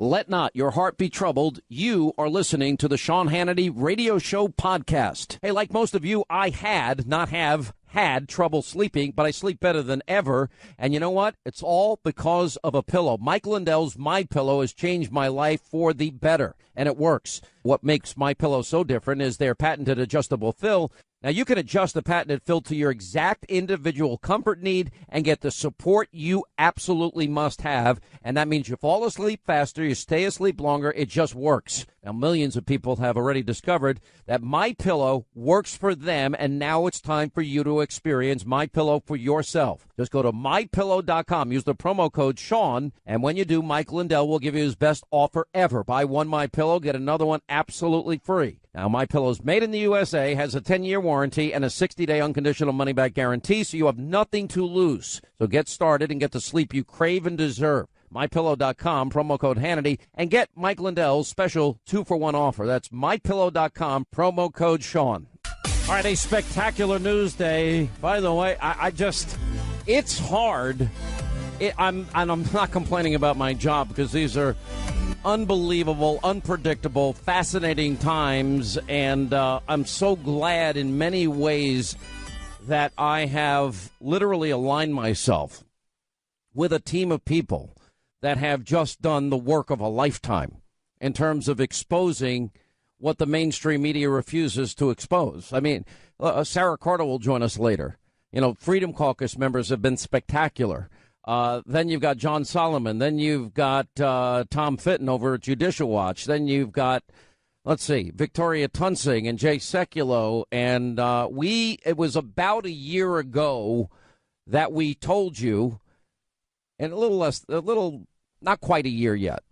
Let not your heart be troubled. You are listening to the Sean Hannity Radio Show podcast. Hey, like most of you, I had trouble sleeping, but I sleep better than ever. And you know what? It's all because of a pillow. Mike Lindell's My Pillow has changed my life for the better, and it works. What makes My Pillow so different is their patented adjustable fill. Now, you can adjust the patented fill to your exact individual comfort need and get the support you absolutely must have. And that means you fall asleep faster, you stay asleep longer. It just works. Now, millions of people have already discovered that My Pillow works for them, and now it's time for you to experience My Pillow for yourself. Just go to MyPillow.com. Use the promo code Sean, and when you do, Mike Lindell will give you his best offer ever. Buy one My Pillow, get another one absolutely free. Now, My Pillow's made in the USA, has a 10-year warranty and a 60-day unconditional money-back guarantee, so you have nothing to lose. So get started and get the sleep you crave and deserve. MyPillow.com, promo code Hannity, and get Mike Lindell's special 2-for-1 offer. That's MyPillow.com, promo code Sean. All right, a spectacular news day. By the way, it's hard. I'm not complaining about my job because these are unbelievable, unpredictable, fascinating times, and I'm so glad in many ways that I have literally aligned myself with a team of people that have just done the work of a lifetime in terms of exposing what the mainstream media refuses to expose. I mean, Sarah Carter will join us later. You know, Freedom Caucus members have been spectacular. Then you've got John Solomon. Then you've got Tom Fitton over at Judicial Watch. Then you've got, Victoria Tunsing and Jay Sekulow. And it was about a year ago that we told you, and not quite a year yet,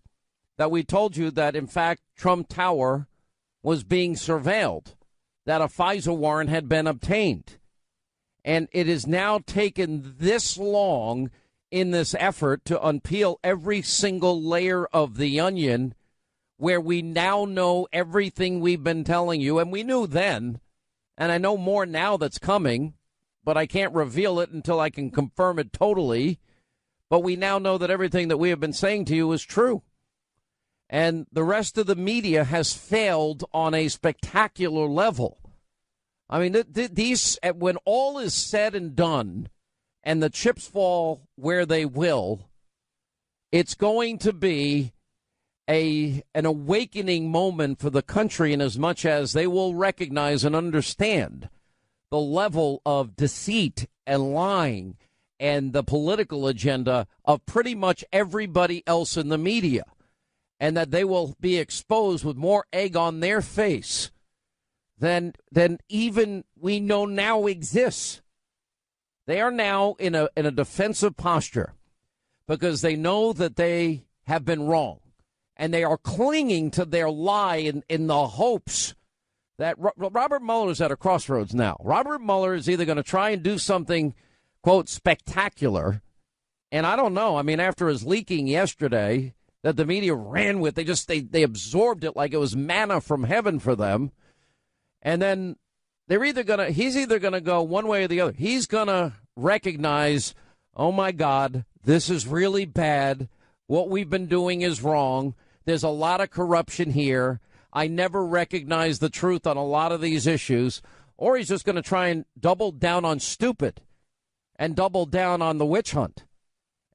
that we told you that, in fact, Trump Tower was being surveilled, that a FISA warrant had been obtained. And it has now taken this long in this effort to unpeel every single layer of the onion, where we now know everything we've been telling you. And we knew then, and I know more now that's coming, but I can't reveal it until I can confirm it totally. But we now know that everything that we have been saying to you is true. And the rest of the media has failed on a spectacular level. I mean, these, when all is said and done and the chips fall where they will, it's going to be an awakening moment for the country, in as much as they will recognize and understand the level of deceit and lying and the political agenda of pretty much everybody else in the media, and that they will be exposed with more egg on their face than even we know now exists. They are now in a defensive posture because they know that they have been wrong, and they are clinging to their lie in the hopes that Robert Mueller is at a crossroads now. Robert Mueller is either going to try and do something, quote, spectacular, and I don't know. I mean, after his leaking yesterday that the media ran with, they absorbed it like it was manna from heaven for them, and then he's either gonna go one way or the other. He's gonna recognize, oh my God, this is really bad. What we've been doing is wrong. There's a lot of corruption here. I never recognized the truth on a lot of these issues. Or he's just going to try and double down on stupid and double down on the witch hunt.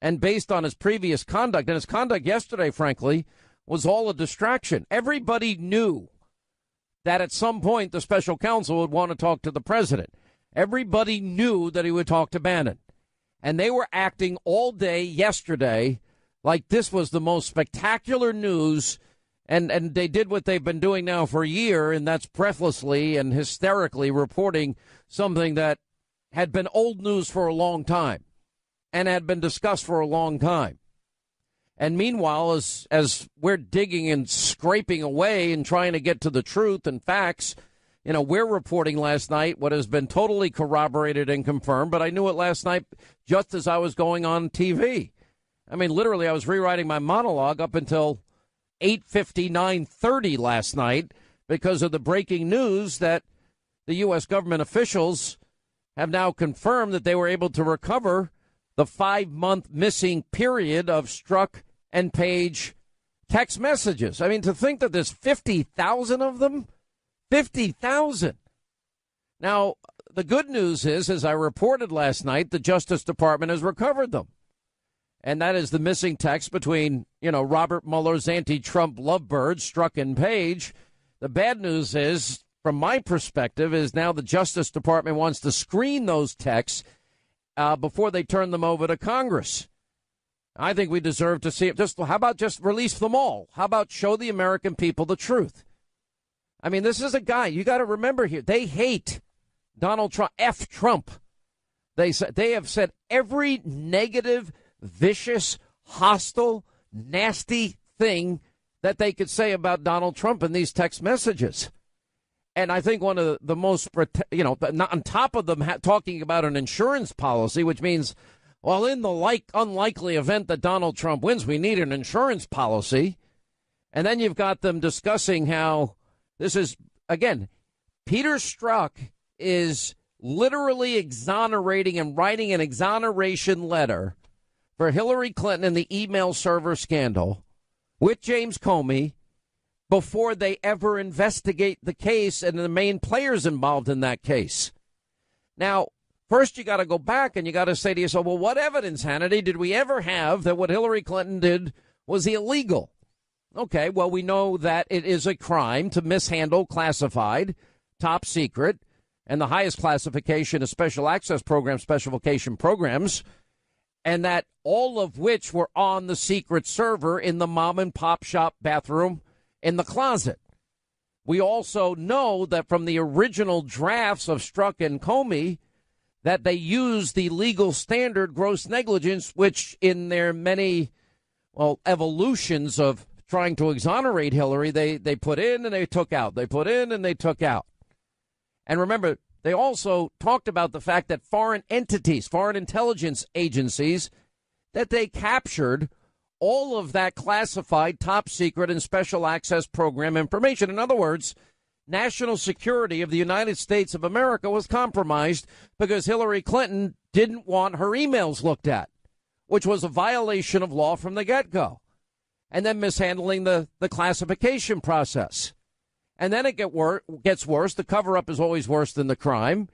And based on his previous conduct, and his conduct yesterday, frankly, was all a distraction. Everybody knew that at some point the special counsel would want to talk to the president. Everybody knew that he would talk to Bannon. And they were acting all day yesterday like this was the most spectacular news. And they did what they've been doing now for a year, and that's breathlessly and hysterically reporting something that had been old news for a long time and had been discussed for a long time. And meanwhile, as we're digging and scraping away and trying to get to the truth and facts, we're reporting last night what has been totally corroborated and confirmed, but I knew it last night just as I was going on TV. I mean, literally, I was rewriting my monologue up until 8:59:30 last night because of the breaking news that the U.S. government officials have now confirmed that they were able to recover the 5-month missing period of Strzok and Page text messages. I mean, to think that there's 50,000 of them, 50,000. Now, the good news is, as I reported last night, the Justice Department has recovered them. And that is the missing text between, Robert Mueller's anti-Trump lovebirds, Strzok and Page. The bad news is, from my perspective, is now the Justice Department wants to screen those texts before they turn them over to Congress. I think we deserve to see it. How about just release them all? How about show the American people the truth? I mean, this is a guy, you got to remember here, they hate Donald Trump, F Trump. They have said every negative, vicious, hostile, nasty thing that they could say about Donald Trump in these text messages. And I think one of the most, on top of them talking about an insurance policy, which means, well, in the unlikely event that Donald Trump wins, we need an insurance policy. And then you've got them discussing how this is, again, Peter Strzok is literally exonerating and writing an exoneration letter for Hillary Clinton in the email server scandal with James Comey before they ever investigate the case and the main players involved in that case. Now, first you got to go back and you got to say to yourself, well, what evidence, Hannity, did we ever have that what Hillary Clinton did was illegal? Okay, well, we know that it is a crime to mishandle classified, top secret, and the highest classification of special access programs, specification programs, and that all of which were on the secret server in the mom and pop shop bathroom in the closet. We also know that from the original drafts of Strzok and Comey that they used the legal standard gross negligence, which in their many, evolutions of trying to exonerate Hillary, they put in and they took out. They put in and they took out. And remember, they also talked about the fact that foreign entities, foreign intelligence agencies, that they captured all of that classified, top secret, and special access program information. In other words, national security of the United States of America was compromised because Hillary Clinton didn't want her emails looked at, which was a violation of law from the get-go. And then mishandling the classification process. And then it gets worse. The cover-up is always worse than the crime.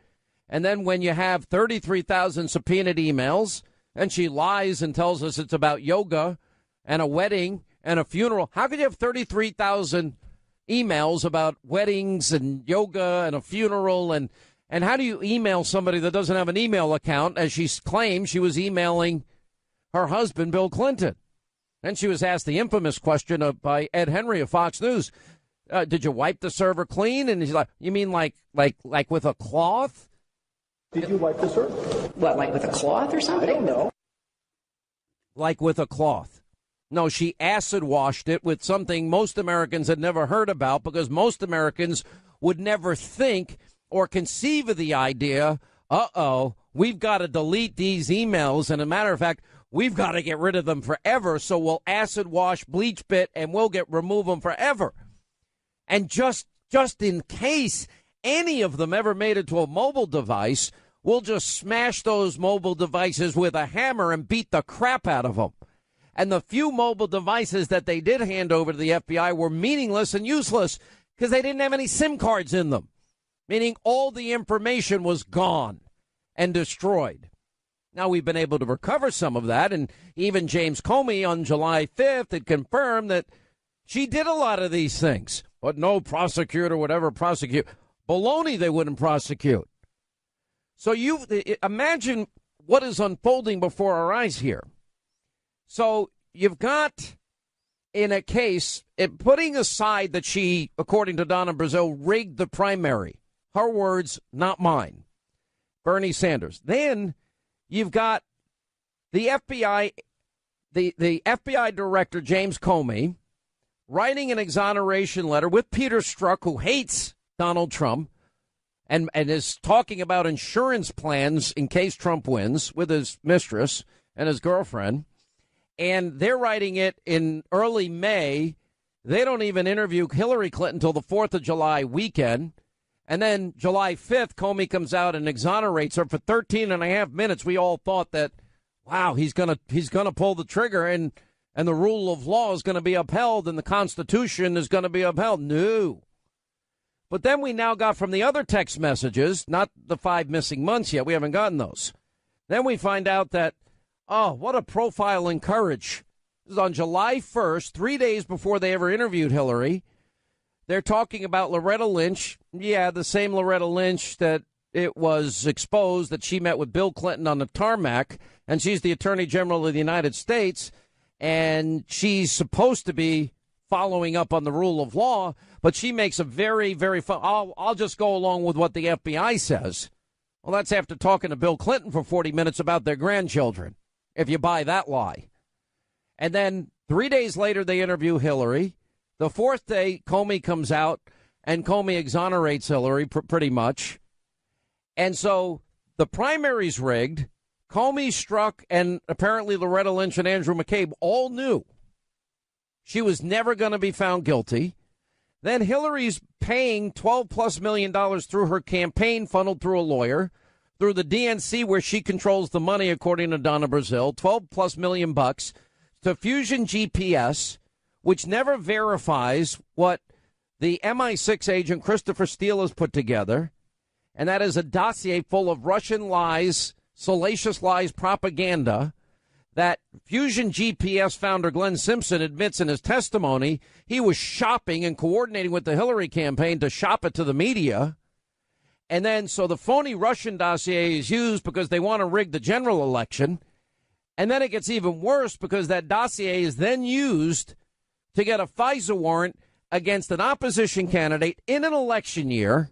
And then when you have 33,000 subpoenaed emails, and she lies and tells us it's about yoga and a wedding and a funeral, how could you have 33,000 emails about weddings and yoga and a funeral? And how do you email somebody that doesn't have an email account, as she claims she was emailing her husband, Bill Clinton? And she was asked the infamous question by Ed Henry of Fox News, did you wipe the server clean? And he's like, you mean like with a cloth? Did you wipe the server? What, like with a cloth or something? I don't know. Like with a cloth. No, she acid washed it with something most Americans had never heard about, because most Americans would never think or conceive of the idea, we've got to delete these emails. And as a matter of fact, we've got to get rid of them forever. So we'll acid wash, bleach bit, and we'll remove them forever. And just in case any of them ever made it to a mobile device, we'll just smash those mobile devices with a hammer and beat the crap out of them. And the few mobile devices that they did hand over to the FBI were meaningless and useless because they didn't have any SIM cards in them, meaning all the information was gone and destroyed. Now, we've been able to recover some of that, and even James Comey on July 5th had confirmed that she did a lot of these things, but no prosecutor would ever prosecute. Baloney, they wouldn't prosecute. So you imagine what is unfolding before our eyes here. So you've got, in a case, putting aside that she, according to Donna Brazile, rigged the primary. Her words, not mine. Bernie Sanders. Then you've got the FBI, the FBI director, James Comey, writing an exoneration letter with Peter Strzok, who hates Donald Trump, and is talking about insurance plans in case Trump wins with his mistress and his girlfriend. And they're writing it in early May. They don't even interview Hillary Clinton until the 4th of July weekend. And then July 5th, Comey comes out and exonerates her for 13 and a half minutes. We all thought that, wow, he's gonna pull the trigger. And and the rule of law is going to be upheld and the Constitution is going to be upheld. No. But then we now got from the other text messages, not the 5 missing months yet. We haven't gotten those. Then we find out that, oh, what a profile in courage. This is on July 1st, 3 days before they ever interviewed Hillary. They're talking about Loretta Lynch. Yeah, the same Loretta Lynch that it was exposed that she met with Bill Clinton on the tarmac, and she's the Attorney General of the United States, and she's supposed to be following up on the rule of law, but she makes a very, very fun. I'll just go along with what the FBI says. Well, that's after talking to Bill Clinton for 40 minutes about their grandchildren, if you buy that lie. And then 3 days later, they interview Hillary. The fourth day, Comey comes out, and Comey exonerates Hillary pretty much. And so the primary's rigged. Comey struck, and apparently Loretta Lynch and Andrew McCabe all knew she was never going to be found guilty. Then Hillary's paying $12+ million through her campaign, funneled through a lawyer, through the DNC where she controls the money, according to Donna Brazile, $12+ million to Fusion GPS, which never verifies what the MI6 agent Christopher Steele has put together. And that is a dossier full of Russian lies, salacious lies, propaganda that Fusion GPS founder Glenn Simpson admits in his testimony he was shopping and coordinating with the Hillary campaign to shop it to the media. And then so the phony Russian dossier is used because they want to rig the general election. And then it gets even worse because that dossier is then used to get a FISA warrant against an opposition candidate in an election year.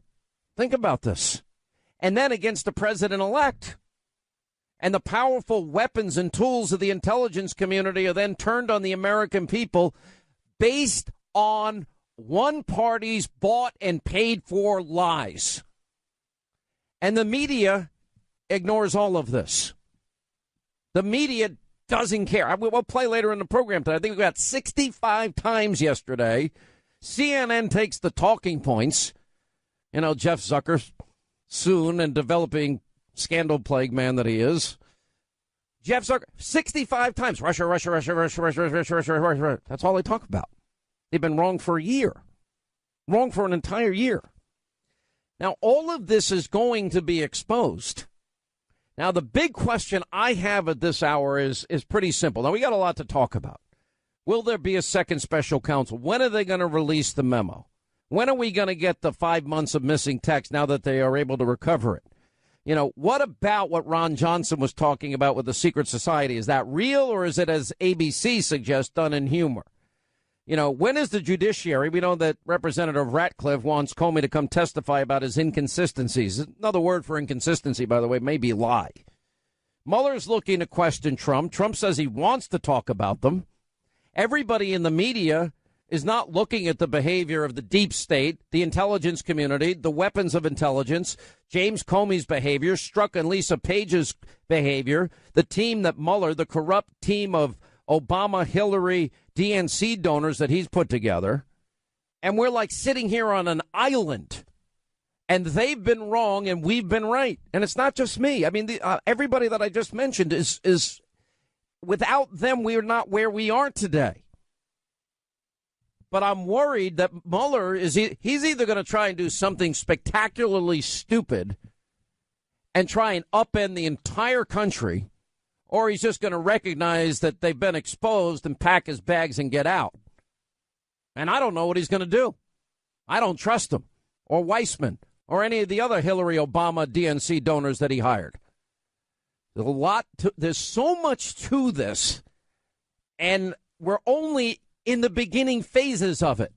Think about this. And then against the president-elect. And the powerful weapons and tools of the intelligence community are then turned on the American people based on one party's bought and paid for lies. And the media ignores all of this. The media doesn't care. We'll play later in the program today. I think we got 65 times yesterday. CNN takes the talking points. You know, Jeff Zucker, soon and developing scandal plague man that he is. Jeff Zucker, 65 times. Russia, Russia, Russia, Russia, Russia, Russia, Russia, Russia. That's all they talk about. They've been wrong for a year. Wrong for an entire year. Now, all of this is going to be exposed. Now, the big question I have at this hour is pretty simple. Now, we got a lot to talk about. Will there be a second special counsel? When are they going to release the memo? When are we going to get the 5 months of missing text now that they are able to recover it? You know, what about what Ron Johnson was talking about with the secret society? Is that real, or is it, as ABC suggests, done in humor? You know, when is the judiciary? We know that Representative Ratcliffe wants Comey to come testify about his inconsistencies. Another word for inconsistency, by the way, may be lie. Mueller's looking to question Trump. Trump says he wants to talk about them. Everybody in the media is not looking at the behavior of the deep state, the intelligence community, the weapons of intelligence, James Comey's behavior, Strzok and Lisa Page's behavior, the team that Mueller, the corrupt team of Obama, Hillary, DNC donors that he's put together. And we're like sitting here on an island, and they've been wrong and we've been right. And it's not just me. I mean, everybody that I just mentioned is without them, we are not where we are today. But I'm worried that Mueller he's either going to try and do something spectacularly stupid and try and upend the entire country, or he's just going to recognize that they've been exposed and pack his bags and get out. And I don't know what he's going to do. I don't trust him, or Weissman, or any of the other Hillary, Obama, DNC donors that he hired. There's so much to this, and we're only in the beginning phases of it.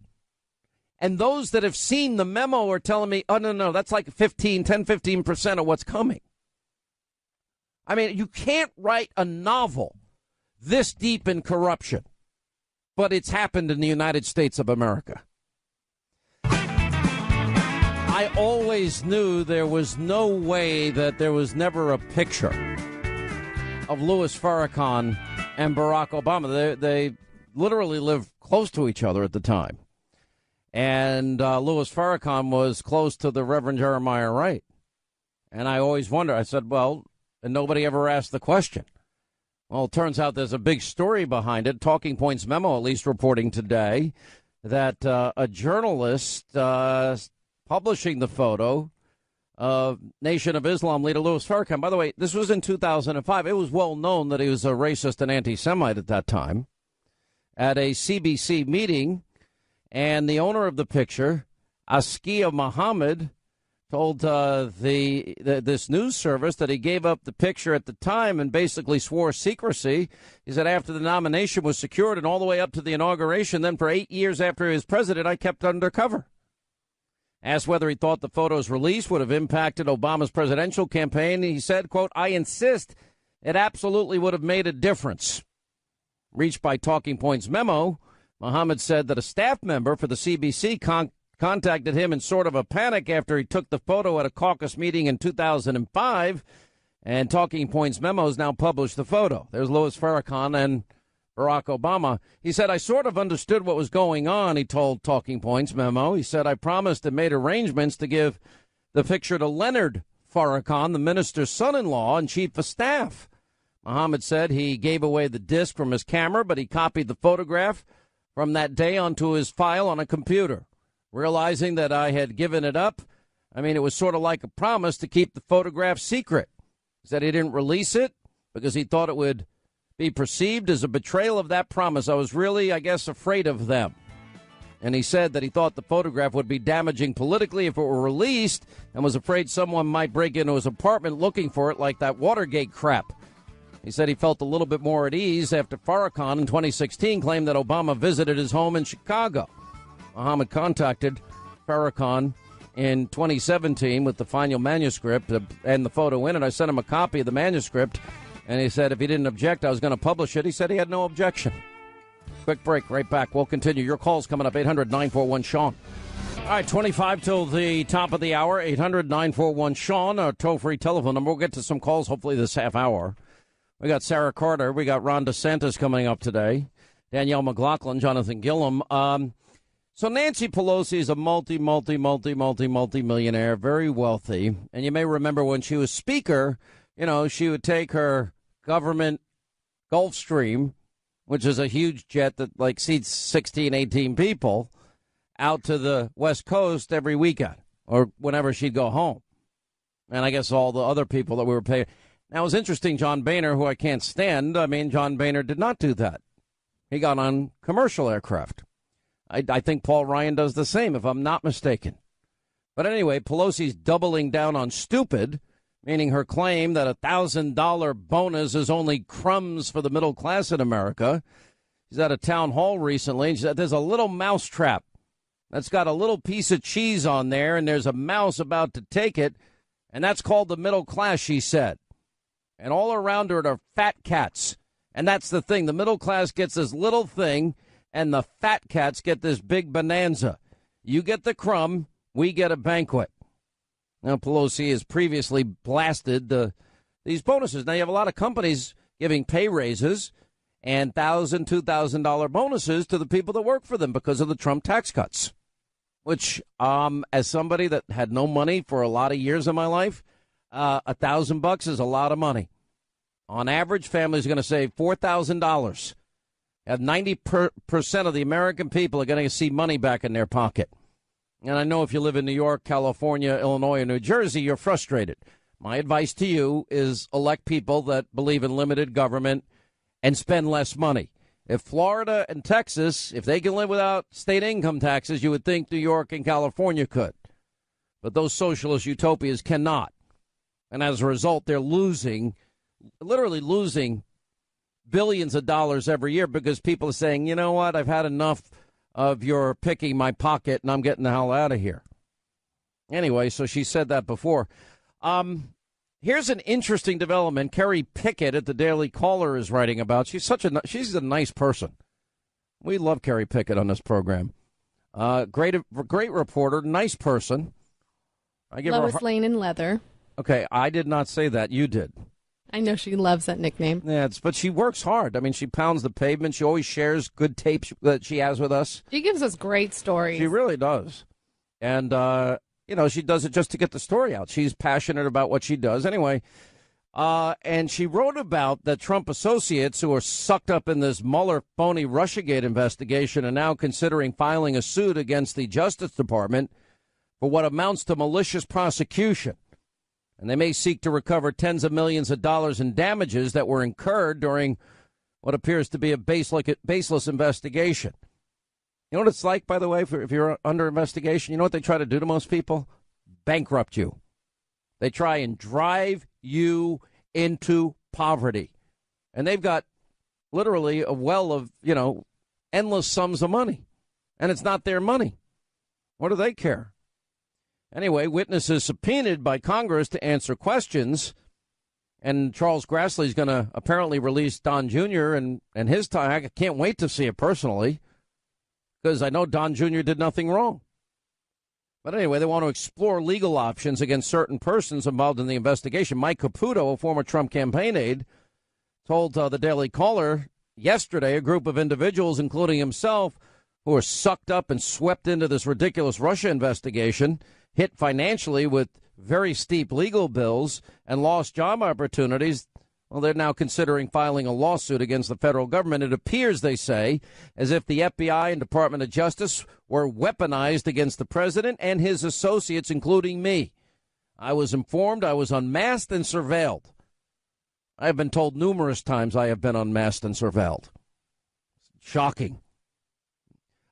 And those that have seen the memo are telling me, oh, no, that's like 15% of what's coming. I mean, you can't write a novel this deep in corruption, but it's happened in the United States of America. I always knew there was no way that there was never a picture of Louis Farrakhan and Barack Obama. They literally lived close to each other at the time. And Louis Farrakhan was close to the Reverend Jeremiah Wright. And I always wondered, I said, well, and nobody ever asked the question. Well, it turns out there's a big story behind it. Talking Points memo, at least, reporting today that a journalist publishing the photo of Nation of Islam leader Louis Farrakhan. By the way, this was in 2005. It was well known that he was a racist and anti-Semite at that time. At a CBC meeting, and the owner of the picture, Askia Muhammad, told this news service that he gave up the picture at the time and basically swore secrecy. He said after the nomination was secured and all the way up to the inauguration, then for 8 years after he was president, I kept undercover. Asked whether he thought the photo's release would have impacted Obama's presidential campaign, he said, quote, I insist it absolutely would have made a difference. Reached by Talking Points memo, Muhammad said that a staff member for the CBC contacted him in sort of a panic after he took the photo at a caucus meeting in 2005, and Talking Points memos now published the photo. There's Louis Farrakhan and Barack Obama. He said, I sort of understood what was going on, he told Talking Points memo. He said, I promised and made arrangements to give the picture to Leonard Farrakhan, the minister's son-in-law and chief of staff. Muhammad said he gave away the disc from his camera, but he copied the photograph from that day onto his file on a computer. Realizing that I had given it up, it was sort of like a promise to keep the photograph secret. He said he didn't release it because he thought it would be perceived as a betrayal of that promise. I was really, afraid of them. And he said that he thought the photograph would be damaging politically if it were released and was afraid someone might break into his apartment looking for it like that Watergate crap. He said he felt a little bit more at ease after Farrakhan in 2016 claimed that Obama visited his home in Chicago. Muhammad contacted Farrakhan in 2017 with the final manuscript and the photo in it. I sent him a copy of the manuscript, and he said if he didn't object, I was going to publish it. He said he had no objection. Quick break, right back. We'll continue. Your call's coming up, 800-941-SEAN. All right, 25 till the top of the hour, 800-941-SEAN, our toll-free telephone number. We'll get to some calls hopefully this half hour. We got Sarah Carter. We got Ron DeSantis coming up today. Danielle McLaughlin, Jonathan Gillum. So Nancy Pelosi is a multi-millionaire, very wealthy. And you may remember when she was speaker, she would take her government Gulfstream, which is a huge jet that seats 16, 18 people, out to the West Coast every weekend or whenever she'd go home. And I guess all the other people that we were paying. Now, it was interesting, John Boehner, who I can't stand. John Boehner did not do that. He got on commercial aircraft. I think Paul Ryan does the same, if I'm not mistaken. But anyway, Pelosi's doubling down on stupid, meaning her claim that a $1,000 bonus is only crumbs for the middle class in America. She's at a town hall recently, and she said there's a little mouse trap that's got a little piece of cheese on there, and there's a mouse about to take it, and that's called the middle class, she said. And all around her are fat cats. And that's the thing. The middle class gets this little thing, and the fat cats get this big bonanza. You get the crumb, we get a banquet. Now, Pelosi has previously blasted these bonuses. Now, you have a lot of companies giving pay raises and $1,000, $2,000 bonuses to the people that work for them because of the Trump tax cuts, which, as somebody that had no money for a lot of years in my life, $1,000 is a lot of money. On average, families are going to save $4,000. 90% of the American people are going to see money back in their pocket. And I know if you live in New York, California, Illinois, or New Jersey, you're frustrated. My advice to you is elect people that believe in limited government and spend less money. If Florida and Texas, if they can live without state income taxes, you would think New York and California could. But those socialist utopias cannot. And as a result, they're literally losing billions of dollars every year because people are saying, you know what, I've had enough of your picking my pocket and I'm getting the hell out of here. Anyway, so she said that before. Here's an interesting development. Kerry Pickett at the Daily Caller is writing about. She's a nice person. We love Kerry Pickett on this program. Great reporter, nice person. I give Lois Lane in leather. Okay, I did not say that. You did. I know she loves that nickname. Yeah, but she works hard. She pounds the pavement. She always shares good tapes that she has with us. She gives us great stories. She really does. And, she does it just to get the story out. She's passionate about what she does. Anyway, And she wrote about that Trump associates who are sucked up in this Mueller phony Russiagate investigation are now considering filing a suit against the Justice Department for what amounts to malicious prosecution. And they may seek to recover tens of millions of dollars in damages that were incurred during what appears to be a baseless investigation. You know what it's like, by the way, if you're under investigation? You know what they try to do to most people? Bankrupt you. They try and drive you into poverty. And they've got literally a well of, endless sums of money. And it's not their money. What do they care? Anyway, witnesses subpoenaed by Congress to answer questions. And Charles Grassley's going to apparently release Don Jr. and his time. I can't wait to see it personally, because I know Don Jr. did nothing wrong. But anyway, they want to explore legal options against certain persons involved in the investigation. Mike Caputo, a former Trump campaign aide, told the Daily Caller yesterday a group of individuals, including himself, who are sucked up and swept into this ridiculous Russia investigation, hit financially with very steep legal bills and lost job opportunities. Well, they're now considering filing a lawsuit against the federal government. It appears, they say, as if the FBI and Department of Justice were weaponized against the president and his associates, including me. I was informed I was unmasked and surveilled. I have been told numerous times I have been unmasked and surveilled. Shocking.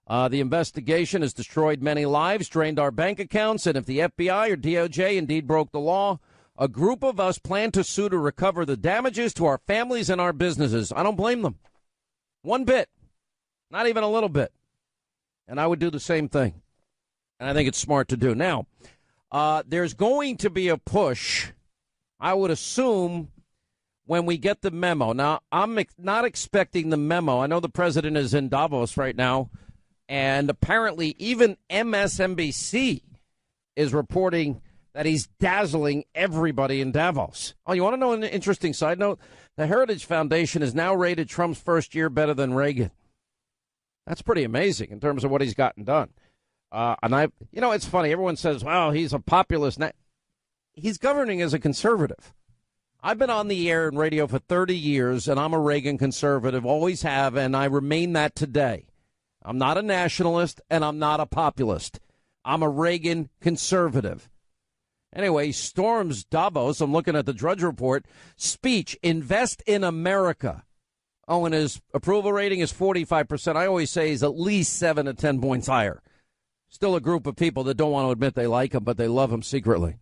The investigation has destroyed many lives, drained our bank accounts, and if the FBI or DOJ indeed broke the law, a group of us plan to sue to recover the damages to our families and our businesses. I don't blame them. One bit. Not even a little bit. And I would do the same thing. And I think it's smart to do. Now, there's going to be a push, I would assume, when we get the memo. Now, I'm not expecting the memo. I know the president is in Davos right now. And apparently even MSNBC is reporting that he's dazzling everybody in Davos. Oh, you want to know an interesting side note? The Heritage Foundation has now rated Trump's first year better than Reagan. That's pretty amazing in terms of what he's gotten done. It's funny. Everyone says, well, he's a populist. He's governing as a conservative. I've been on the air and radio for 30 years, and I'm a Reagan conservative, always have, and I remain that today. I'm not a nationalist, and I'm not a populist. I'm a Reagan conservative. Anyway, storms Davos. I'm looking at the Drudge Report. Speech, invest in America. Oh, and his approval rating is 45%. I always say he's at least 7 to 10 points higher. Still a group of people that don't want to admit they like him, but they love him secretly.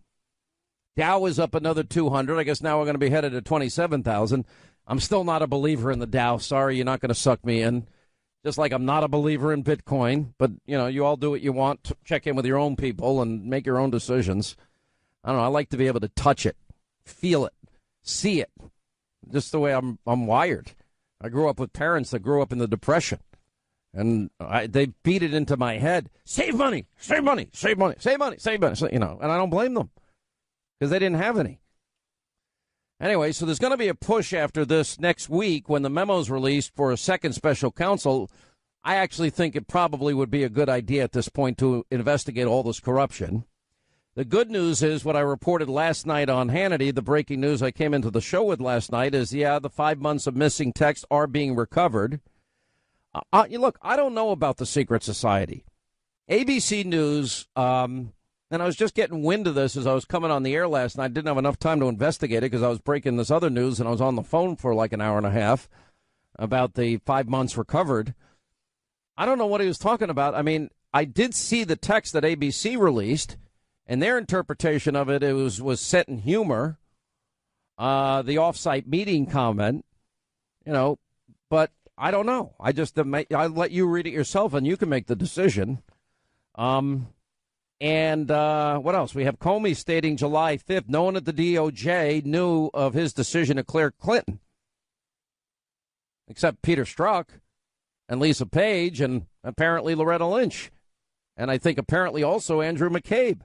Dow is up another 200. I guess now we're going to be headed to 27,000. I'm still not a believer in the Dow. Sorry, you're not going to suck me in. Just like I'm not a believer in Bitcoin. But, you all do what you want. Check in with your own people and make your own decisions. I don't know. I like to be able to touch it, feel it, see it. Just the way I'm wired. I grew up with parents that grew up in the Depression. And they beat it into my head. Save money, save money, save money, save money, save money. And I don't blame them because they didn't have any. Anyway, so there's going to be a push after this next week when the memo's released for a second special counsel. I actually think it probably would be a good idea at this point to investigate all this corruption. The good news is what I reported last night on Hannity, the breaking news I came into the show with last night is, the 5 months of missing text are being recovered. Look, I don't know about the secret society. ABC News, and I was just getting wind of this as I was coming on the air last night. I didn't have enough time to investigate it because I was breaking this other news and I was on the phone for like an hour and a half about the 5 months recovered. I don't know what he was talking about. I mean, I did see the text that ABC released, and their interpretation of it was set in humor, the off-site meeting comment, but I don't know. I'll let you read it yourself and you can make the decision. And what else? We have Comey stating July 5th, no one at the DOJ knew of his decision to clear Clinton, except Peter Strzok and Lisa Page and apparently Loretta Lynch. And I think apparently also Andrew McCabe.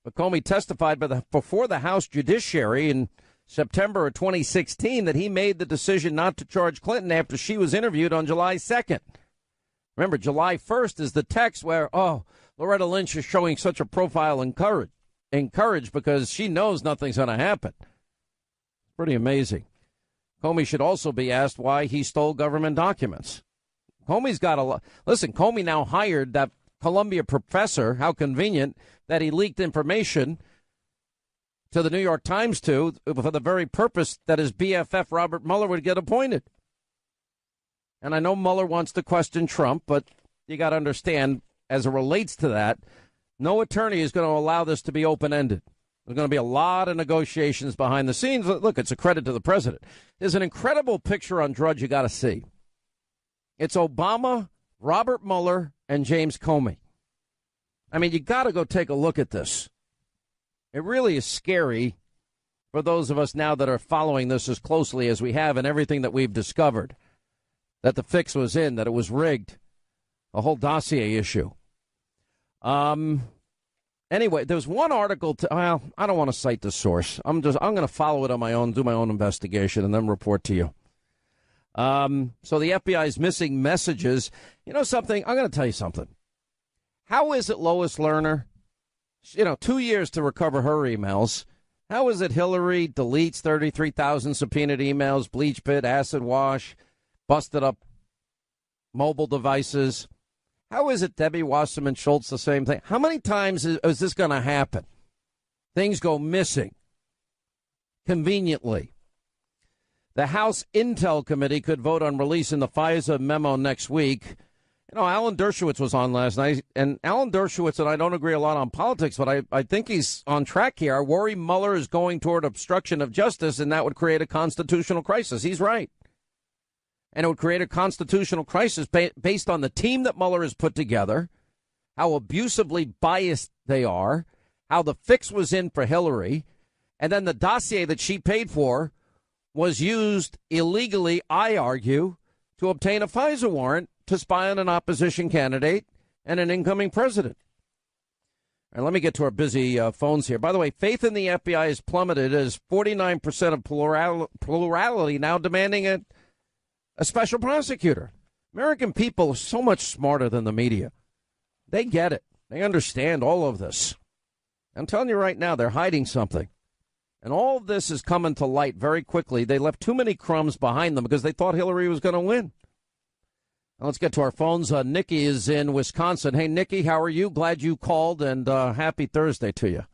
But Comey testified before the House Judiciary in September of 2016 that he made the decision not to charge Clinton after she was interviewed on July 2nd. Remember, July 1st is the text where, Loretta Lynch is showing such a profile and courage because she knows nothing's going to happen. Pretty amazing. Comey should also be asked why he stole government documents. Comey's got a lot. Listen, Comey now hired that Columbia professor. How convenient that he leaked information to the New York Times for the very purpose that his BFF Robert Mueller would get appointed. And I know Mueller wants to question Trump, but you got to understand, as it relates to that, no attorney is going to allow this to be open-ended. There's going to be a lot of negotiations behind the scenes. Look, it's a credit to the president. There's an incredible picture on Drudge you got to see. It's Obama, Robert Mueller, and James Comey. I mean, you got to go take a look at this. It really is scary for those of us now that are following this as closely as we have and everything that we've discovered, that the fix was in, that it was rigged, a whole dossier issue. Anyway, there's one article. Well, I don't want to cite the source. I'm going to follow it on my own, do my own investigation, and then report to you. So the FBI's missing messages. You know something? I'm going to tell you something. How is it Lois Lerner? 2 years to recover her emails. How is it Hillary deletes 33,000 subpoenaed emails, bleach pit, acid wash, busted up mobile devices? How is it Debbie Wasserman Schultz the same thing? How many times is this going to happen? Things go missing conveniently. The House Intel Committee could vote on releasing the FISA memo next week. Alan Dershowitz was on last night, and Alan Dershowitz and I don't agree a lot on politics, but I think he's on track here. I worry Mueller is going toward obstruction of justice, and that would create a constitutional crisis. He's right. And it would create a constitutional crisis based on the team that Mueller has put together, how abusively biased they are, how the fix was in for Hillary, and then the dossier that she paid for was used illegally, I argue, to obtain a FISA warrant to spy on an opposition candidate and an incoming president. And let me get to our busy phones here. By the way, faith in the FBI has plummeted as 49% of plurality now demanding a special prosecutor. American people are so much smarter than the media. They get it. They understand all of this. I'm telling you right now, they're hiding something. And all of this is coming to light very quickly. They left too many crumbs behind them because they thought Hillary was going to win. Now let's get to our phones. Nikki is in Wisconsin. Hey, Nikki, how are you? Glad you called, and happy Thursday to you.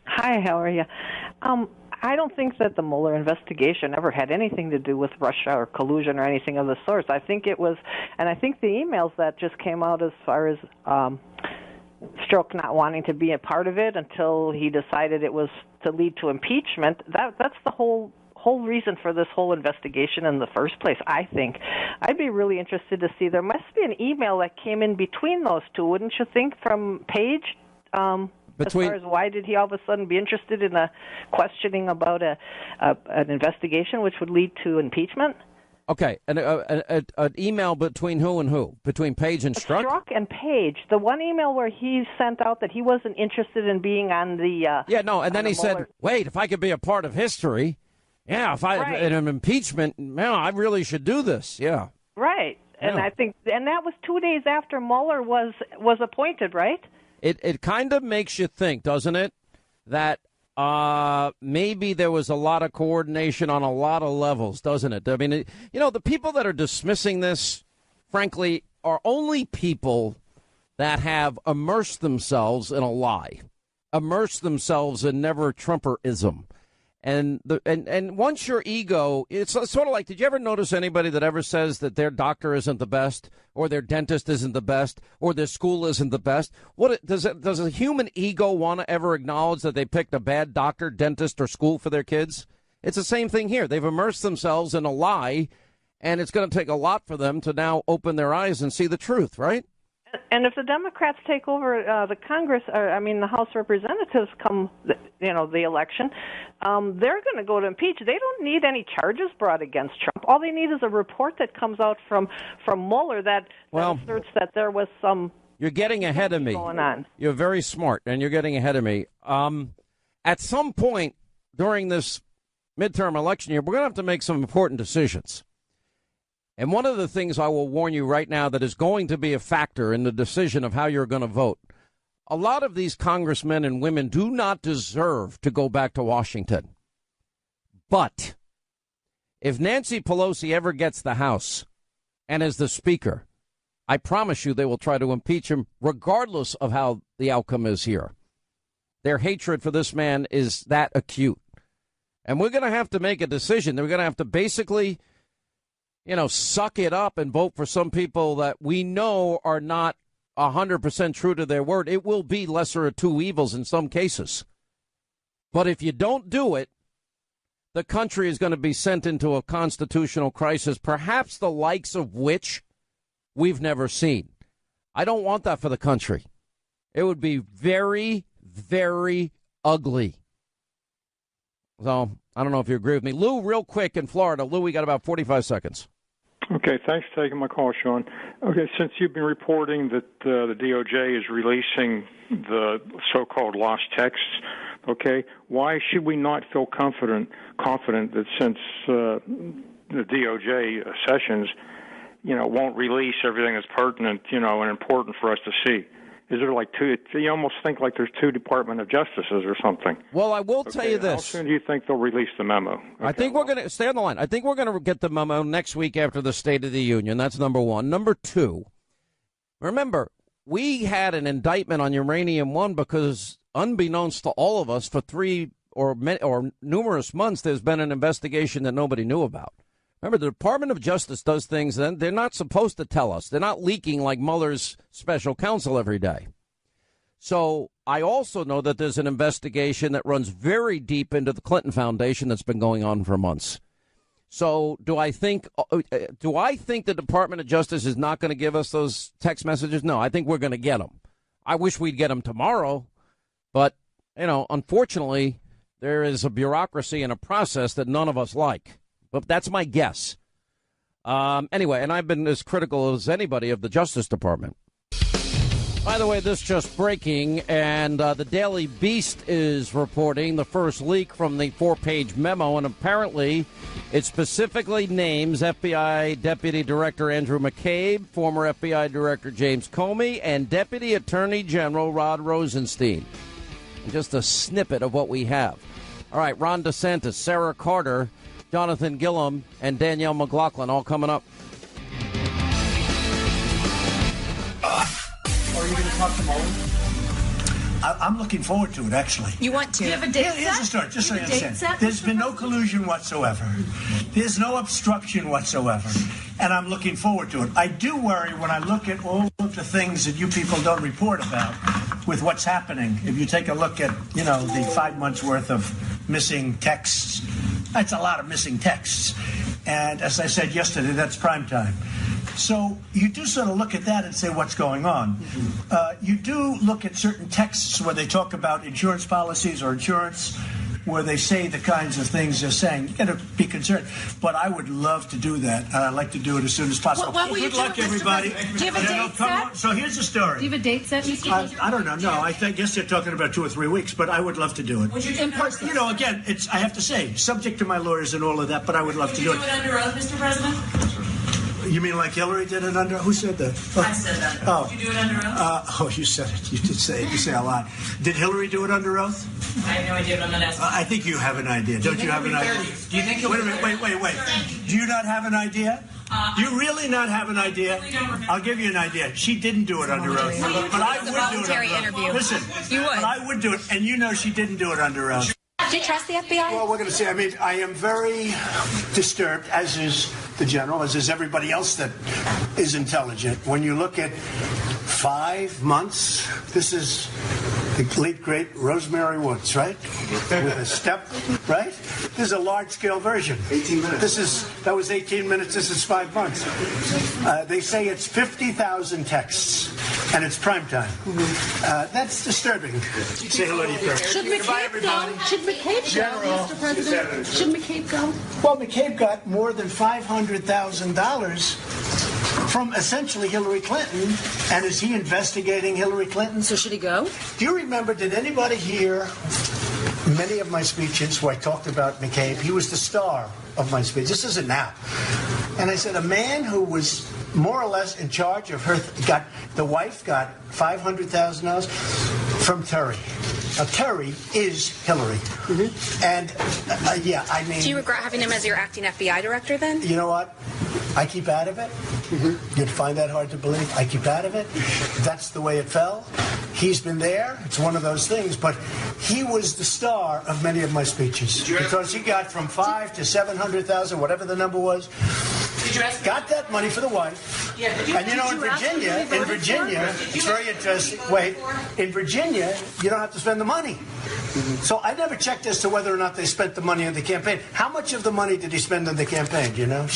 Hi, how are you? I don't think that the Mueller investigation ever had anything to do with Russia or collusion or anything of the sort. I think it was, and I think the emails that just came out as far as Strzok not wanting to be a part of it until he decided it was to lead to impeachment, that's the whole reason for this whole investigation in the first place, I think. I'd be really interested to see. There must be an email that came in between those two, wouldn't you think, from Page? As far as why did he all of a sudden be interested in a questioning about an investigation which would lead to impeachment? Okay, an email between who and who? Between Page and Strzok? Strzok and Page. The one email where he sent out that he wasn't interested in being on the... and then he said, wait, if I could be a part of history, in an impeachment, I really should do this, yeah. Right, and I think, and that was 2 days after Mueller was appointed, right? It kind of makes you think, doesn't it, that maybe there was a lot of coordination on a lot of levels, doesn't it? I mean, the people that are dismissing this, frankly, are only people that have immersed themselves in a lie, immersed themselves in never Trumperism. And once your ego, it's sort of like, did you ever notice anybody that ever says that their doctor isn't the best, or their dentist isn't the best, or their school isn't the best? Does a human ego want to ever acknowledge that they picked a bad doctor, dentist, or school for their kids? It's the same thing here. They've immersed themselves in a lie, and it's going to take a lot for them to now open their eyes and see the truth, right? And if the Democrats take over the Congress, the House of Representatives come, the election, they're going to go to impeach. They don't need any charges brought against Trump. All they need is a report that comes out from Mueller that asserts that there was some. You're getting ahead of me. Going on. You're very smart, and you're getting ahead of me. At some point during this midterm election year, we're going to have to make some important decisions. And one of the things I will warn you right now that is going to be a factor in the decision of how you're going to vote, a lot of these congressmen and women do not deserve to go back to Washington. But if Nancy Pelosi ever gets the House and is the Speaker, I promise you they will try to impeach him regardless of how the outcome is here. Their hatred for this man is that acute. And we're going to have to make a decision. We're going to have to basically, suck it up and vote for some people that we know are not 100% true to their word. It will be lesser of two evils in some cases. But if you don't do it, the country is going to be sent into a constitutional crisis, perhaps the likes of which we've never seen. I don't want that for the country. It would be very, very ugly. So I don't know if you agree with me. Lou, real quick in Florida. Lou, we got about 45 seconds. Okay, thanks for taking my call, Sean. Okay, since you've been reporting that the DOJ is releasing the so-called lost texts, okay, why should we not feel confident that since the DOJ sessions, won't release everything that's pertinent, and important for us to see? Is there like two? You almost think like there's two Department of Justices or something. Well, I will tell you this. How soon do you think they'll release the memo? Okay. I think we're going to stay on the line. I think we're going to get the memo next week after the State of the Union. That's number one. Number two, remember, we had an indictment on Uranium One because, unbeknownst to all of us, for 3 or numerous months, there's been an investigation that nobody knew about. Remember, the Department of Justice does things that they're not supposed to tell us. They're not leaking like Mueller's special counsel every day. So I also know that there's an investigation that runs very deep into the Clinton Foundation that's been going on for months. So do I think the Department of Justice is not going to give us those text messages? No, I think we're going to get them. I wish we'd get them tomorrow. But, unfortunately, there is a bureaucracy and a process that none of us like. But that's my guess. Anyway, and I've been as critical as anybody of the Justice Department. By the way, this just breaking, and the Daily Beast is reporting the first leak from the 4-page memo, and apparently it specifically names FBI Deputy Director Andrew McCabe, former FBI Director James Comey, and Deputy Attorney General Rod Rosenstein. Just a snippet of what we have. All right, Ron DeSantis, Sarah Carter, Jonathan Gillum, and Danielle McLaughlin all coming up. Are you going to talk to Mueller? I'm looking forward to it, actually. You want to? Do you have a date set? Here's the story, just so you understand. There's been no collusion whatsoever. There's no obstruction whatsoever. And I'm looking forward to it. I do worry when I look at all of the things that you people don't report about with what's happening. If you take a look at, the 5 months worth of missing texts, that's a lot of missing texts. And as I said yesterday, that's prime time. So you do sort of look at that and say, what's going on? You do look at certain texts where they talk about insurance policies or insurance, where they say the kinds of things they're saying. You got to be concerned. But I would love to do that, and I'd like to do it as soon as possible. What will you Good luck, do, everybody. Do you have a date set? So here's the story. Do you have a date set, Mr. President? I don't know. No, I guess they're talking about 2 or 3 weeks, but I would love to do it. Would you do in person? Again, I have to say, subject to my lawyers and all of that, but I would love to do it. Would you do it under oath, Mr. President? You mean like Hillary did it under? Who said that? I said that. Oh. Did you do it under oath? You said it. You did say it. You say a lot. Did Hillary do it under oath? I have no idea, but I'm not asking. I think you have an idea. Don't you have an idea? Do you think Wait a minute. Wait. Do you not have an idea? Do you really not have an idea? I'll give you an idea. She didn't do it under ooth. But I would do it under oath. Listen, You would. But I would do it. And she didn't do it under oath. Do you trust the FBI? Well, we're going to see. I am very disturbed, as is the general, as is everybody else that is intelligent. When you look at 5 months, this is the late, great Rosemary Woods, right? With a step, right? This is a large-scale version. 18 minutes. That was 18 minutes. This is 5 months. They say it's 50,000 texts, and it's prime time. That's disturbing. Say hello to your parents. Should McCabe go? Should McCabe go, Mr. President? Should McCabe go? Well, McCabe got more than $500,000 from essentially Hillary Clinton, and is he investigating Hillary Clinton? So should he go? Do you remember, did anybody hear many of my speeches where I talked about McCabe? He was the star of my speech. This isn't now. And I said a man who was more or less in charge of the wife got $500,000 from Terry. Terry is Hillary. And, yeah, I mean... Do you regret having him as your acting FBI director then? You know what? I keep out of it. You'd find that hard to believe. I keep out of it. That's the way it fell. He's been there. It's one of those things. But he was the star of many of my speeches because he got from 5 to 700,000, whatever the number was. Got that money for the wife. Yeah. And you know, in Virginia, it's very interesting. Wait, in Virginia, you don't have to spend the money. So I never checked as to whether or not they spent the money on the campaign. How much of the money did he spend on the campaign? You know,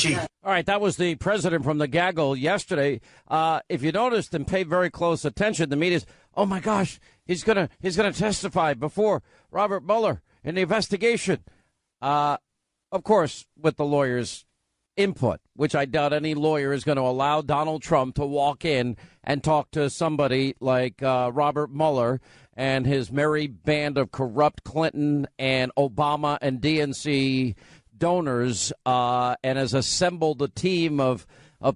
All right, that was the president from the gaggle yesterday. If you noticed and paid very close attention, the media's, oh my gosh, he's gonna testify before Robert Mueller in the investigation. Of course, with the lawyers' input, which I doubt any lawyer is going to allow Donald Trump to walk in and talk to somebody like Robert Mueller and his merry band of corrupt Clinton and Obama and DNC donors, and has assembled a team of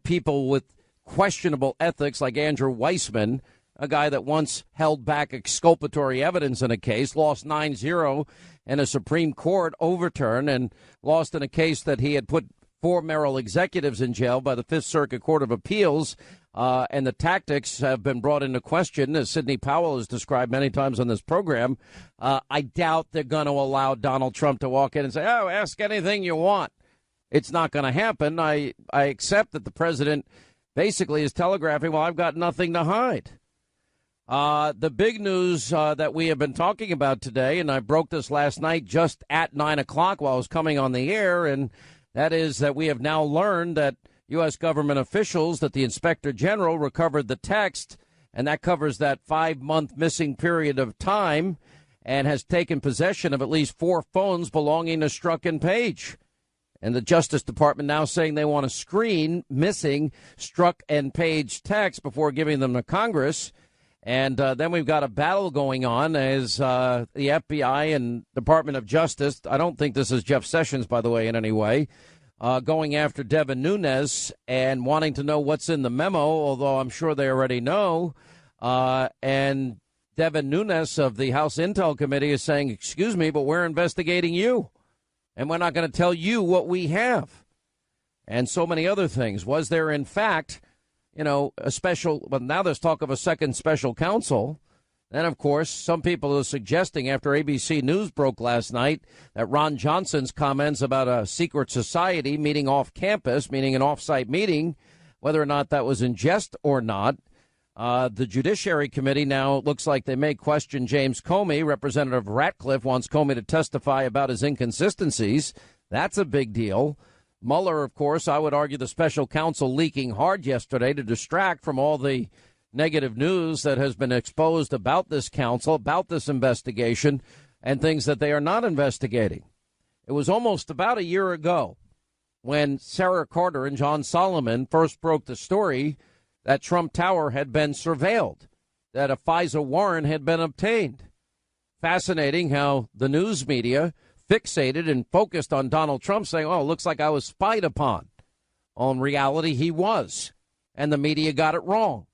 people with questionable ethics like Andrew Weissman, a guy that once held back exculpatory evidence in a case, lost 9-0 in a Supreme Court overturn, and lost in a case that he had put 4 Merrill executives in jail by the Fifth Circuit Court of Appeals. And the tactics have been brought into question, as Sidney Powell has described many times on this program. I doubt they're going to allow Donald Trump to walk in and say, oh, ask anything you want. It's not going to happen. I accept that the president basically is telegraphing, well, I've got nothing to hide. The big news that we have been talking about today, and I broke this last night just at 9 o'clock while I was coming on the air, and that is that we have now learned that U.S. government officials, that the inspector general recovered the text, and that covers that 5-month missing period of time, and has taken possession of at least 4 phones belonging to Strzok and Page. And the Justice Department now saying they want to screen missing Strzok and Page texts before giving them to Congress. And then we've got a battle going on as the FBI and Department of Justice, I don't think this is Jeff Sessions, by the way, in any way, going after Devin Nunes and wanting to know what's in the memo, although I'm sure they already know. And Devin Nunes of the House Intel Committee is saying, excuse me, but we're investigating you, and we're not going to tell you what we have. And so many other things. Was there, in fact, a special, but now there's talk of a second special counsel. Then, of course, some people are suggesting after ABC News broke last night that Ron Johnson's comments about a secret society meeting off campus, meaning an off-site meeting, whether or not that was in jest or not. The Judiciary Committee now looks like they may question James Comey. Representative Ratcliffe wants Comey to testify about his inconsistencies. That's a big deal. Mueller, of course, I would argue the special counsel leaking hard yesterday to distract from all the negative news that has been exposed about this counsel, about this investigation, and things that they are not investigating. It was almost about a year ago when Sarah Carter and John Solomon first broke the story that Trump Tower had been surveilled, that a FISA warrant had been obtained. Fascinating how the news media fixated and focused on Donald Trump, saying, oh, it looks like I was spied upon. Well, in reality, he was. And the media got it wrong.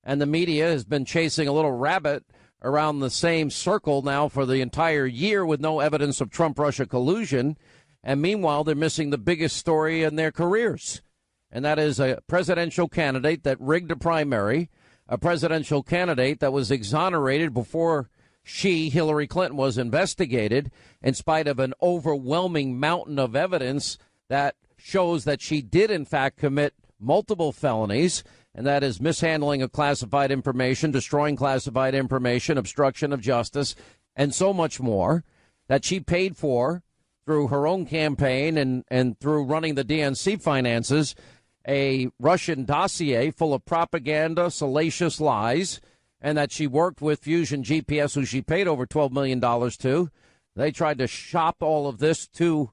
And the media has been chasing a little rabbit around the same circle now for the entire year with no evidence of Trump-Russia collusion. And meanwhile, they're missing the biggest story in their careers. And that is a presidential candidate that rigged a primary, a presidential candidate that was exonerated before Hillary Clinton, was investigated in spite of an overwhelming mountain of evidence that shows that she did, in fact, commit multiple felonies, and that is mishandling of classified information, destroying classified information, obstruction of justice, and so much more that she paid for through her own campaign and through running the DNC finances, a Russian dossier full of propaganda, salacious lies, and that she worked with Fusion GPS, who she paid over $12 million to. They tried to shop all of this to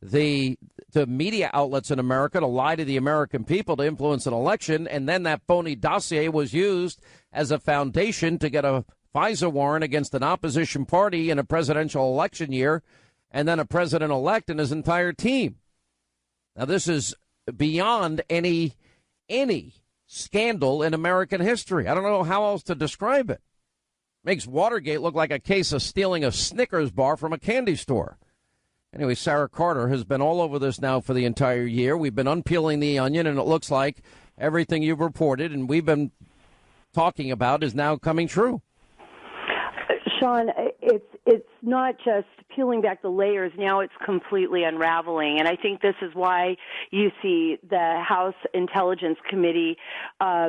media outlets in America to lie to the American people to influence an election, and then that phony dossier was used as a foundation to get a FISA warrant against an opposition party in a presidential election year, and then a president-elect and his entire team. Now, this is beyond any scandal in American history. I don't know how else to describe it. I Makes Watergate look like a case of stealing a Snickers bar from a candy store. Anyway, Sarah Carter has been all over this now for the entire year. We've been unpeeling the onion, and it looks like everything you've reported and we've been talking about is now coming true. Sean, it's not just peeling back the layers. Now it's completely unraveling. And I think this is why you see the House Intelligence Committee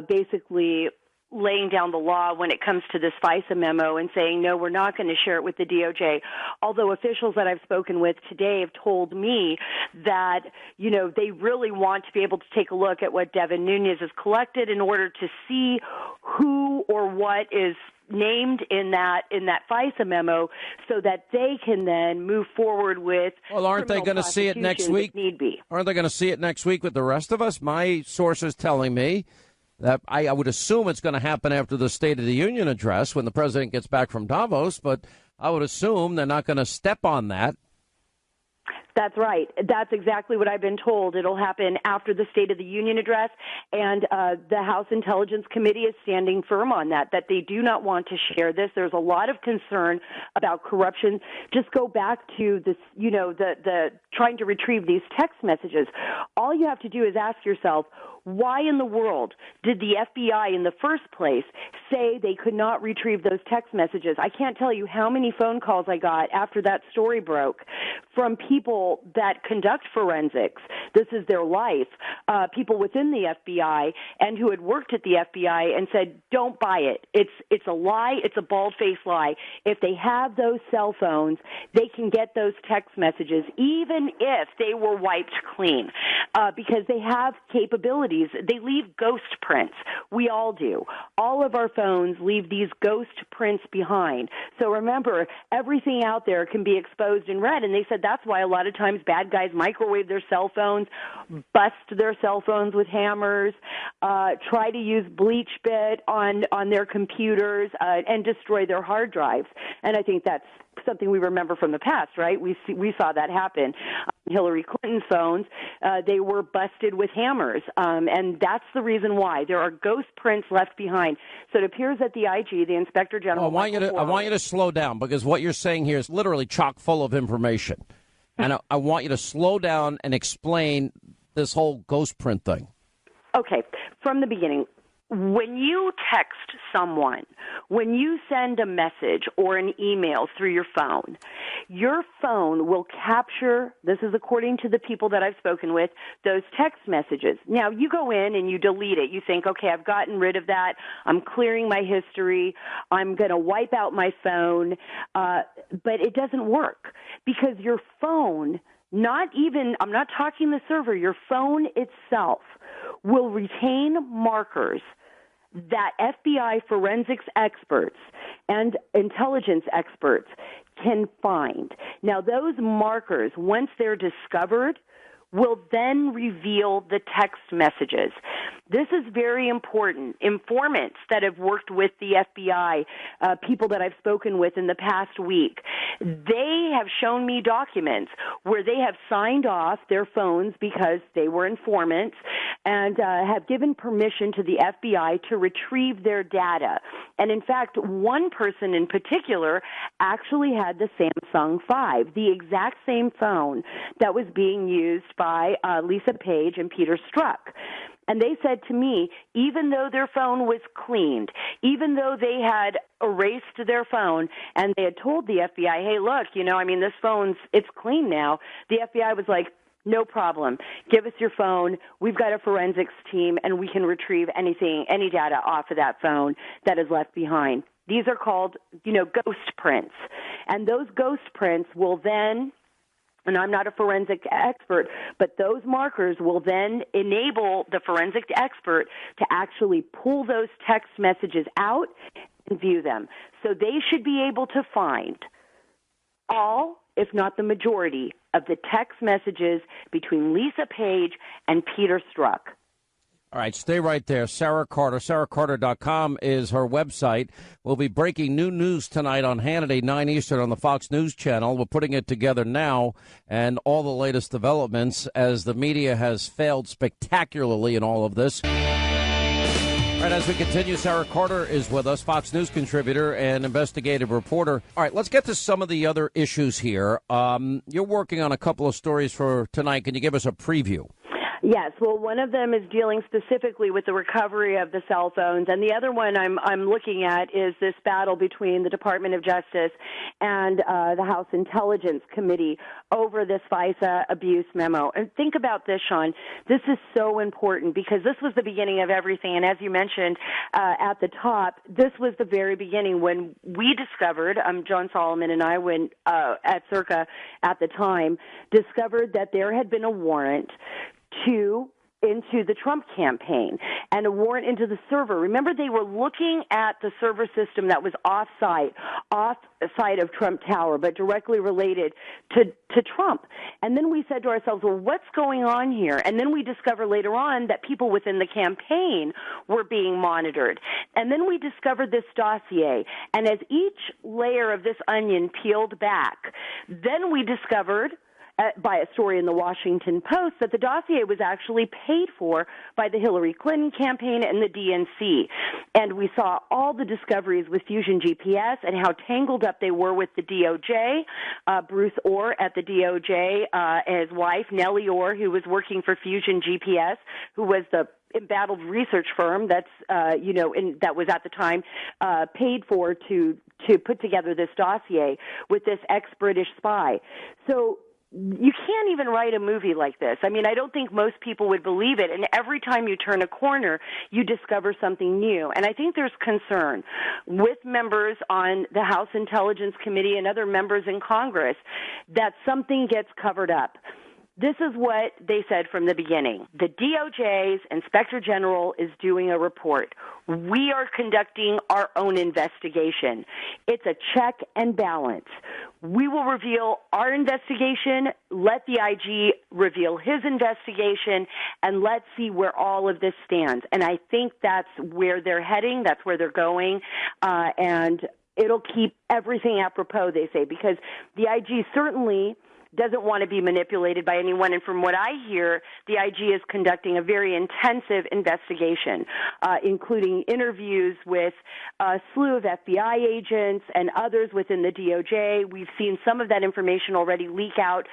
basically laying down the law when it comes to this FISA memo and saying, no, we're not going to share it with the DOJ. Although officials that I've spoken with today have told me that, you know, they really want to be able to take a look at what Devin Nunes has collected in order to see who or what is named in that FISA memo so that they can then move forward with. Well, aren't they going to see it next week? Need be. Aren't they going to see it next week with the rest of us? My source is telling me that I would assume it's going to happen after the State of the Union address when the president gets back from Davos, but I would assume they're not going to step on that. That's right. That's exactly what I've been told. It'll happen after the State of the Union address, and the House Intelligence Committee is standing firm on that they do not want to share this. There's a lot of concern about corruption. Just go back to this, you know, the trying to retrieve these text messages. All you have to do is ask yourself, why in the world did the FBI in the first place say they could not retrieve those text messages? I can't tell you how many phone calls I got after that story broke from people that conduct forensics. This is their life. People within the FBI and who had worked at the FBI and said, don't buy it. It's a lie. It's a bald-faced lie. If they have those cell phones, they can get those text messages, even if they were wiped clean, because they have capabilities. They leave ghost prints. We all do. All of our phones leave these ghost prints behind. So remember, everything out there can be exposed and read. And they said that's why a lot of times bad guys microwave their cell phones, bust their cell phones with hammers, try to use bleach bit on their computers, and destroy their hard drives. And I think that's something we remember from the past, right? We saw that happen. Hillary Clinton's phones, they were busted with hammers, and that's the reason why. There are ghost prints left behind. So it appears that the IG, the Inspector General... I want you to slow down, because what you're saying here is literally chock full of information. And I want you to slow down and explain this whole ghost print thing. Okay, from the beginning. When you text someone, when you send a message or an email through your phone will capture, this is according to the people that I've spoken with, those text messages. Now, you go in and you delete it. You think, okay, I've gotten rid of that. I'm clearing my history. I'm going to wipe out my phone. But it doesn't work because your phone, I'm not talking the server, your phone itself will retain markers that FBI forensics experts and intelligence experts can find. Now, those markers, once they're discovered, will then reveal the text messages. This is very important. Informants that have worked with the FBI, people that I've spoken with in the past week, they have shown me documents where they have signed off their phones because they were informants and have given permission to the FBI to retrieve their data. And in fact, one person in particular actually had the Samsung 5, the exact same phone that was being used by Lisa Page and Peter Strzok. And they said to me, even though their phone was cleaned, even though they had erased their phone and they had told the FBI, hey, look, this phone's, it's clean now. The FBI was like, no problem. Give us your phone. We've got a forensics team and we can retrieve any data off of that phone that is left behind. These are called, ghost prints. And those ghost prints will then, and I'm not a forensic expert, but those markers will then enable the forensic expert to actually pull those text messages out and view them. So they should be able to find all, if not the majority, of the text messages between Lisa Page and Peter Strzok. All right, stay right there. Sarah Carter, sarahcarter.com is her website. We'll be breaking new news tonight on Hannity, 9 Eastern on the Fox News Channel. We're putting it together now and all the latest developments as the media has failed spectacularly in all of this. All right, as we continue, Sarah Carter is with us, Fox News contributor and investigative reporter. All right, let's get to some of the other issues here. You're working on a couple of stories for tonight. Can you give us a preview? Yes, well, one of them is dealing specifically with the recovery of the cell phones, and the other one I'm looking at is this battle between the Department of Justice and the House Intelligence Committee over this FISA abuse memo. And think about this, Sean. This is so important because this was the beginning of everything, and as you mentioned at the top, this was the very beginning when we discovered, John Solomon and I, when at Circa at the time, discovered that there had been a warrant into the Trump campaign and a warrant into the server. Remember, they were looking at the server system that was off-site of Trump Tower, but directly related to Trump. And then we said to ourselves, well, what's going on here? And then we discovered later on that people within the campaign were being monitored. And then we discovered this dossier. And as each layer of this onion peeled back, then we discovered by a story in the Washington Post that the dossier was actually paid for by the Hillary Clinton campaign and the DNC. And we saw all the discoveries with Fusion GPS and how tangled up they were with the DOJ. Bruce Orr at the DOJ, his wife, Nellie Orr, who was working for Fusion GPS, who was the embattled research firm that was at the time paid for to put together this dossier with this ex-British spy. So you can't even write a movie like this. I mean, I don't think most people would believe it. And every time you turn a corner, you discover something new. And I think there's concern with members on the House Intelligence Committee and other members in Congress that something gets covered up. This is what they said from the beginning. The DOJ's Inspector General is doing a report. We are conducting our own investigation. It's a check and balance. We will reveal our investigation, let the IG reveal his investigation, and let's see where all of this stands. And I think that's where they're heading, that's where they're going, and it'll keep everything apropos, they say, because the IG certainly doesn't want to be manipulated by anyone. And from what I hear, the IG is conducting a very intensive investigation, including interviews with a slew of FBI agents and others within the DOJ. We've seen some of that information already leak out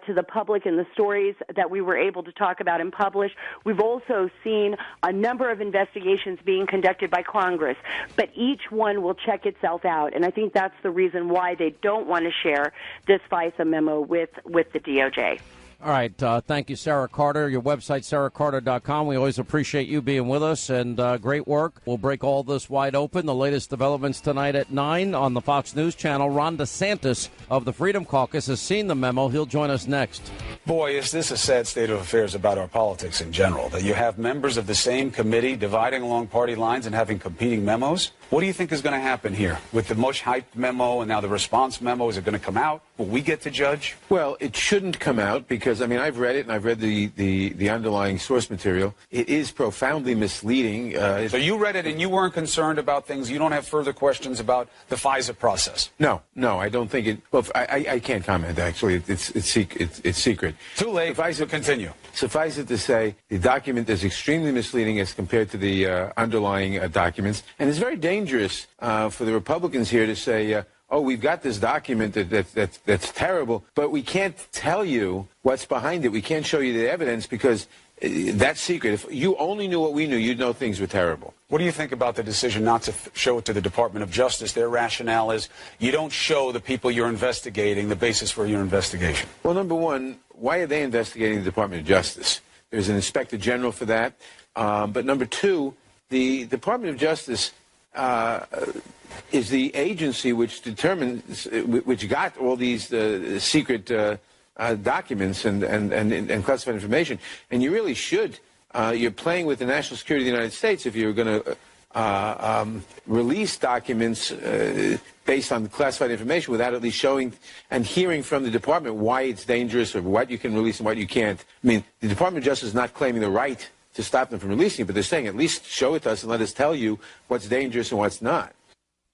to the public in the stories that we were able to talk about and publish. We've also seen a number of investigations being conducted by Congress, but each one will check itself out. And I think that's the reason why they don't want to share this FISA memo with the DOJ. All right. Thank you, Sarah Carter. Your website, sarahcarter.com. We always appreciate you being with us, and great work. We'll break all this wide open. The latest developments tonight at 9 on the Fox News Channel. Ron DeSantis of the Freedom Caucus has seen the memo. He'll join us next. Boy, is this a sad state of affairs about our politics in general, that you have members of the same committee dividing along party lines and having competing memos. What do you think is going to happen here with the much hyped memo and now the response memo? Is it going to come out? Will we get to judge? Well, it shouldn't come out because, I mean, I've read it and I've read the underlying source material. It is profoundly misleading. So you read it and you weren't concerned about things. You don't have further questions about the FISA process? No, I don't think it. Well, I can't comment, actually. It's secret. Too late. Continue. Suffice it to say, the document is extremely misleading as compared to the underlying documents. And it's very dangerous for the Republicans here to say, oh, we've got this document that's terrible, but we can't tell you what's behind it. We can't show you the evidence because that's secret. If you only knew what we knew, you'd know things were terrible. What do you think about the decision not to show it to the Department of Justice? Their rationale is you don't show the people you're investigating the basis for your investigation. Well, number one, why are they investigating the Department of Justice? There's an Inspector General for that. But number two, the Department of Justice is the agency which determines, which got all these secret documents and classified information. And you really should. You're playing with the national security of the United States if you're going to release documents based on classified information without at least showing and hearing from the department why it's dangerous or what you can release and what you can't. I mean, the Department of Justice is not claiming the right to stop them from releasing it, but they're saying at least show it to us and let us tell you what's dangerous and what's not.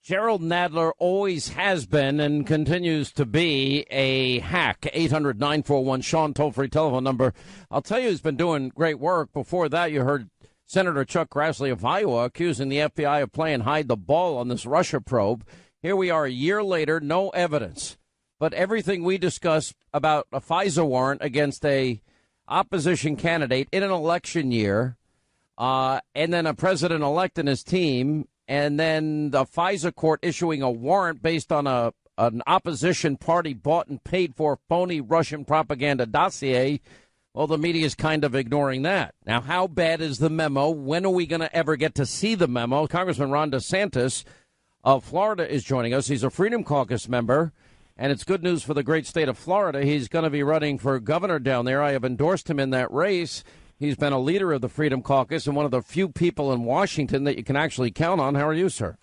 Gerald Nadler always has been and continues to be a hack. 800-941-SEAN, toll-free telephone number. I'll tell you, he's been doing great work. Before that, you heard Senator Chuck Grassley of Iowa accusing the FBI of playing hide the ball on this Russia probe. Here we are a year later, no evidence. But everything we discuss about a FISA warrant against a opposition candidate in an election year, and then a president-elect and his team, and then the FISA court issuing a warrant based on an opposition party bought and paid for phony Russian propaganda dossier. Well, the media is kind of ignoring that. Now, how bad is the memo? When are we going to ever get to see the memo? Congressman Ron DeSantis of Florida is joining us. He's a Freedom Caucus member, and it's good news for the great state of Florida. He's going to be running for governor down there. I have endorsed him in that race. He's been a leader of the Freedom Caucus and one of the few people in Washington that you can actually count on. How are you, sir?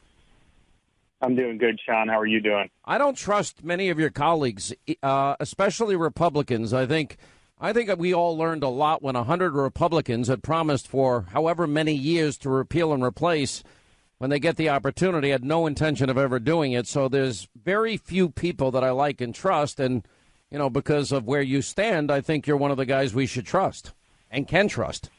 I'm doing good, Sean. How are you doing? I don't trust many of your colleagues, especially Republicans. I think we all learned a lot when 100 Republicans had promised for however many years to repeal and replace. When they get the opportunity, had no intention of ever doing it. So there's very few people that I like and trust. And, you know, because of where you stand, I think you're one of the guys we should trust and can trust.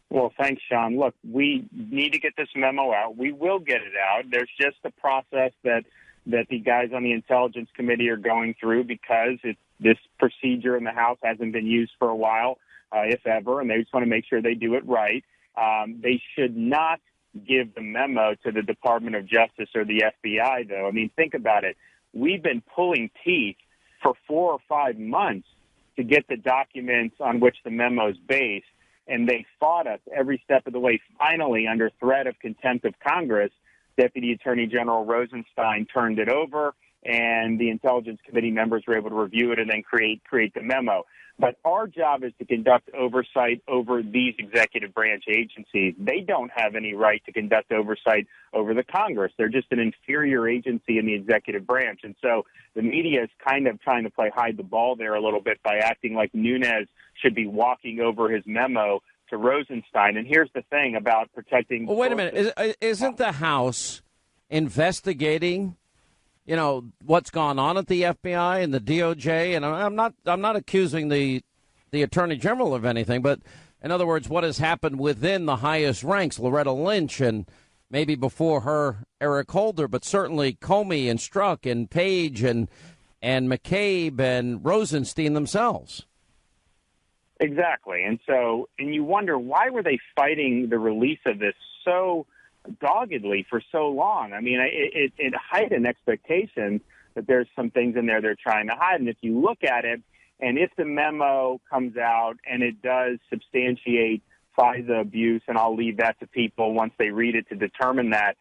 Well, thanks, Sean. Look, we need to get this memo out. We will get it out. There's just a process that the guys on the Intelligence Committee are going through because this procedure in the House hasn't been used for a while, if ever, and they just want to make sure they do it right. They should not give the memo to the Department of Justice or the FBI, though. I mean, think about it. We've been pulling teeth for 4 or 5 months to get the documents on which the memo is based, and they fought us every step of the way. Finally, under threat of contempt of Congress, Deputy Attorney General Rosenstein turned it over, and the Intelligence Committee members were able to review it and then create the memo. But our job is to conduct oversight over these executive branch agencies. They don't have any right to conduct oversight over the Congress. They're just an inferior agency in the executive branch. And so the media is kind of trying to play hide the ball there a little bit by acting like Nunes should be walking over his memo to Rosenstein. And here's the thing about protecting... Well, wait a minute. Isn't the House investigating, you know, what's gone on at the FBI and the DOJ? And I'm not accusing the Attorney General of anything, but in other words, what has happened within the highest ranks, Loretta Lynch and maybe before her Eric Holder, but certainly Comey and Strzok and Page and McCabe and Rosenstein themselves. Exactly. And you wonder, why were they fighting the release of this so doggedly for so long? I mean, it heightened expectations that there's some things in there they're trying to hide. And if you look at it, and if the memo comes out and it does substantiate FISA abuse, and I'll leave that to people once they read it to determine that,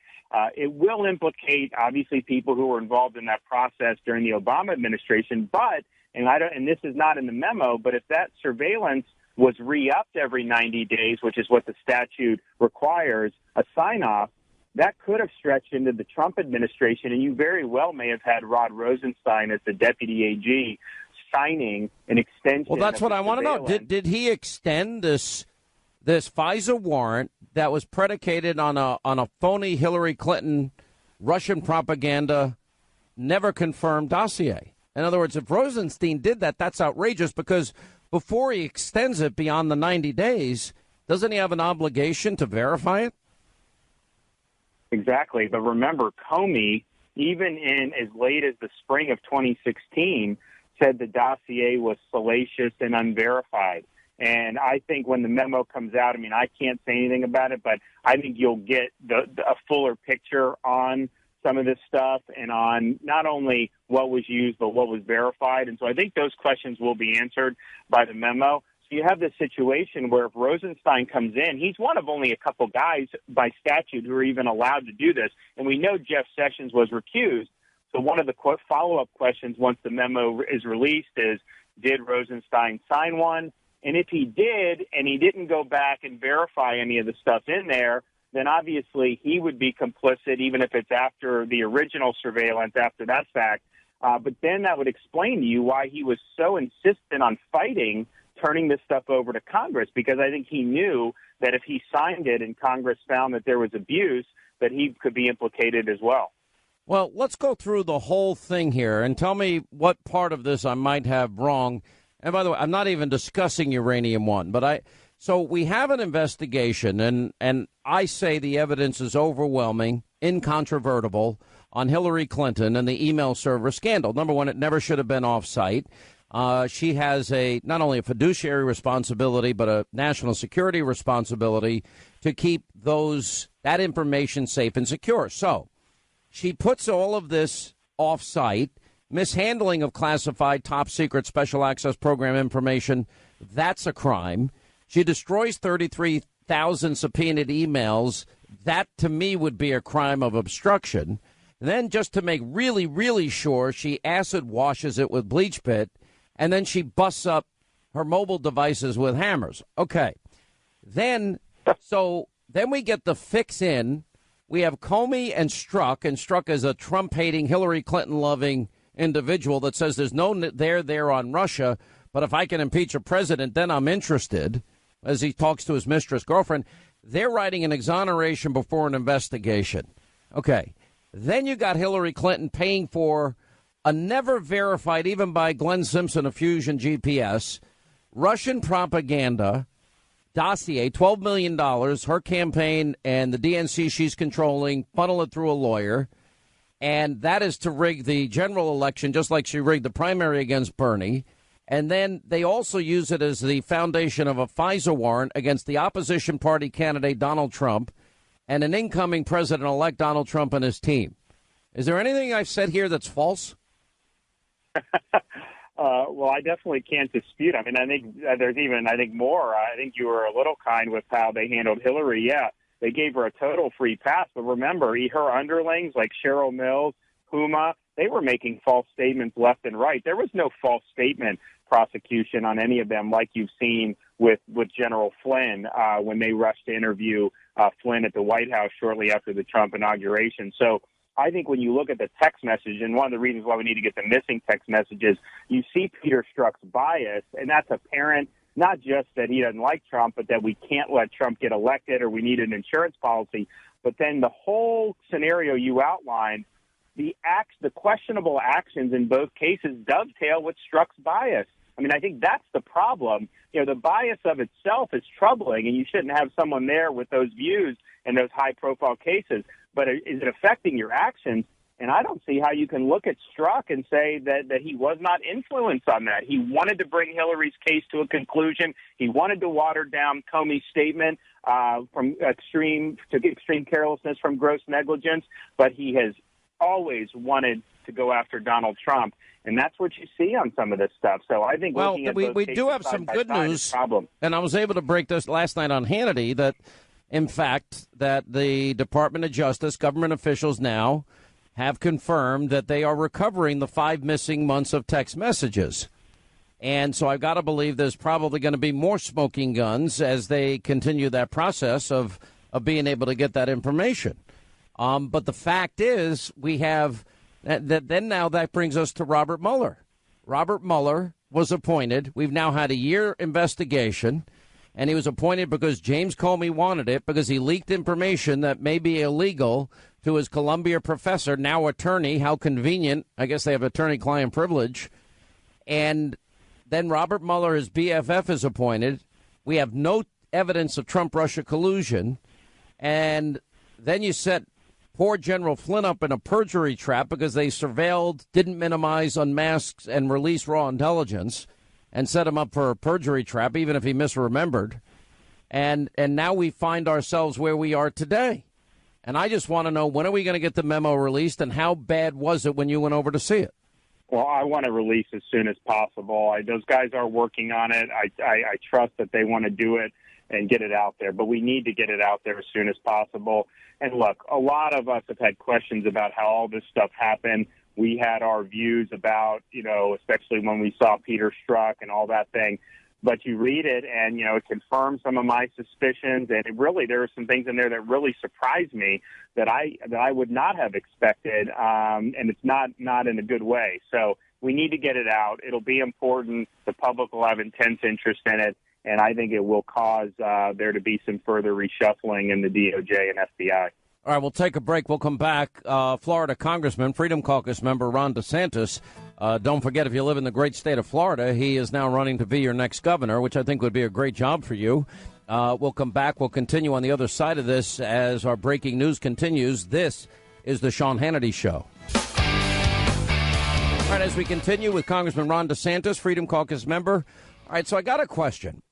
it will implicate, obviously, people who were involved in that process during the Obama administration. But, and this is not in the memo, but if that surveillance was re-upped every 90 days, which is what the statute requires, a sign-off, that could have stretched into the Trump administration, and you very well may have had Rod Rosenstein as the deputy AG signing an extension. Well, that's what I want to know. Did he extend this FISA warrant that was predicated on a phony Hillary Clinton Russian propaganda, never confirmed dossier? In other words, if Rosenstein did that, that's outrageous, because before he extends it beyond the 90 days, doesn't he have an obligation to verify it? Exactly. But remember, Comey, even in as late as the spring of 2016, said the dossier was salacious and unverified. And I think when the memo comes out, I mean, I can't say anything about it, but I think you'll get a fuller picture on some of this stuff and on not only what was used, but what was verified. And so I think those questions will be answered by the memo. So you have this situation where if Rosenstein comes in, he's one of only a couple guys by statute who are even allowed to do this. And we know Jeff Sessions was recused. So one of the follow-up questions once the memo is released is, did Rosenstein sign one? And if he did, and he didn't go back and verify any of the stuff in there, then obviously he would be complicit, even if it's after the original surveillance, after that fact. But then that would explain to you why he was so insistent on fighting turning this stuff over to Congress, because I think he knew that if he signed it and Congress found that there was abuse, that he could be implicated as well. Well, let's go through the whole thing here and tell me what part of this I might have wrong. And by the way, I'm not even discussing Uranium One, but So we have an investigation, and I say the evidence is overwhelming, incontrovertible, on Hillary Clinton and the email server scandal. Number one, it never should have been off-site. She has not only a fiduciary responsibility, but a national security responsibility to keep that information safe and secure. So she puts all of this off-site, mishandling of classified, top-secret, special access program information. That's a crime. She destroys 33,000 subpoenaed emails. That, to me, would be a crime of obstruction. And then, just to make really, really sure, she acid washes it with bleach pit, and then she busts up her mobile devices with hammers. Okay. Then we get the fix in. We have Comey and Strzok is a Trump-hating, Hillary Clinton-loving individual that says there's no there on Russia, but if I can impeach a president, then I'm interested, as he talks to his mistress girlfriend. They're writing an exoneration before an investigation. Okay. Then you got Hillary Clinton paying for a never verified, even by Glenn Simpson of Fusion GPS, Russian propaganda dossier, $12 million, her campaign and the DNC she's controlling, funnel it through a lawyer. And that is to rig the general election, just like she rigged the primary against Bernie. And then they also use it as the foundation of a FISA warrant against the opposition party candidate Donald Trump and an incoming president-elect Donald Trump and his team. Is there anything I've said here that's false? Well, I definitely can't dispute. I mean, I think there's even, more. I think you were a little kind with how they handled Hillary. Yeah, they gave her a total free pass. But remember, her underlings like Cheryl Mills, Huma, they were making false statements left and right. There was no false statement prosecution on any of them like you've seen with General Flynn when they rushed to interview Flynn at the White House shortly after the Trump inauguration. So I think when you look at the text message, and one of the reasons why we need to get the missing text messages, you see Peter Strzok's bias, and that's apparent, not just that he doesn't like Trump, but that we can't let Trump get elected or we need an insurance policy. But then the whole scenario you outlined, the questionable actions in both cases dovetail with Strzok's bias. I mean, I think that's the problem. The bias of itself is troubling, and you shouldn't have someone there with those views in those high-profile cases. But is it affecting your actions? And I don't see how you can look at Strzok and say that he was not influenced on that. He wanted to bring Hillary's case to a conclusion. He wanted to water down Comey's statement from extreme carelessness from gross negligence. But he has always wanted to go after Donald Trump. And that's what you see on some of this stuff. So I think we do have some good news. And I was able to break this last night on Hannity that, in fact, that the Department of Justice, government officials now have confirmed that they are recovering the 5 missing months of text messages. And so I've got to believe there's probably going to be more smoking guns as they continue that process of being able to get that information. But the fact is, we have that. Then now that brings us to Robert Mueller. Robert Mueller was appointed. We've now had a year investigation, and he was appointed because James Comey wanted it, because he leaked information that may be illegal to his Columbia professor, now attorney. How convenient. I guess they have attorney-client privilege. And then Robert Mueller, his BFF, is appointed. We have no evidence of Trump-Russia collusion. And then you set poor General Flynn up in a perjury trap because they surveilled, didn't minimize, unmasked, and release raw intelligence, and set him up for a perjury trap, even if he misremembered. And now we find ourselves where we are today. And I just want to know, when are we going to get the memo released, and how bad was it when you went over to see it? Well, I want to release as soon as possible. Those guys are working on it. I trust that they want to do it and get it out there, but we need to get it out there as soon as possible. And look, a lot of us have had questions about how all this stuff happened. We had our views about, especially when we saw Peter Strzok and all that thing. But you read it, and, it confirms some of my suspicions. And there are some things in there that really surprised me that I would not have expected. And it's not in a good way. So we need to get it out. It'll be important. The public will have intense interest in it. And I think it will cause there to be some further reshuffling in the DOJ and FBI. All right, we'll take a break. We'll come back. Florida Congressman, Freedom Caucus member Ron DeSantis. Don't forget, if you live in the great state of Florida, he is now running to be your next governor, which I think would be a great job for you. We'll come back. We'll continue on the other side of this as our breaking news continues. This is the Sean Hannity Show. All right, as we continue with Congressman Ron DeSantis, Freedom Caucus member. All right, so I got a question.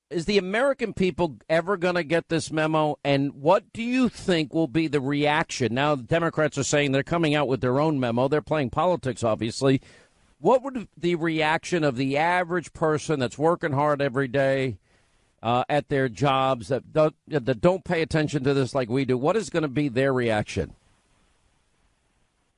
Is the American people ever going to get this memo? And what do you think will be the reaction? Now, the Democrats are saying they're coming out with their own memo. They're playing politics, obviously. What would the reaction of the average person that's working hard every day at their jobs, that don't pay attention to this like we do? What is going to be their reaction?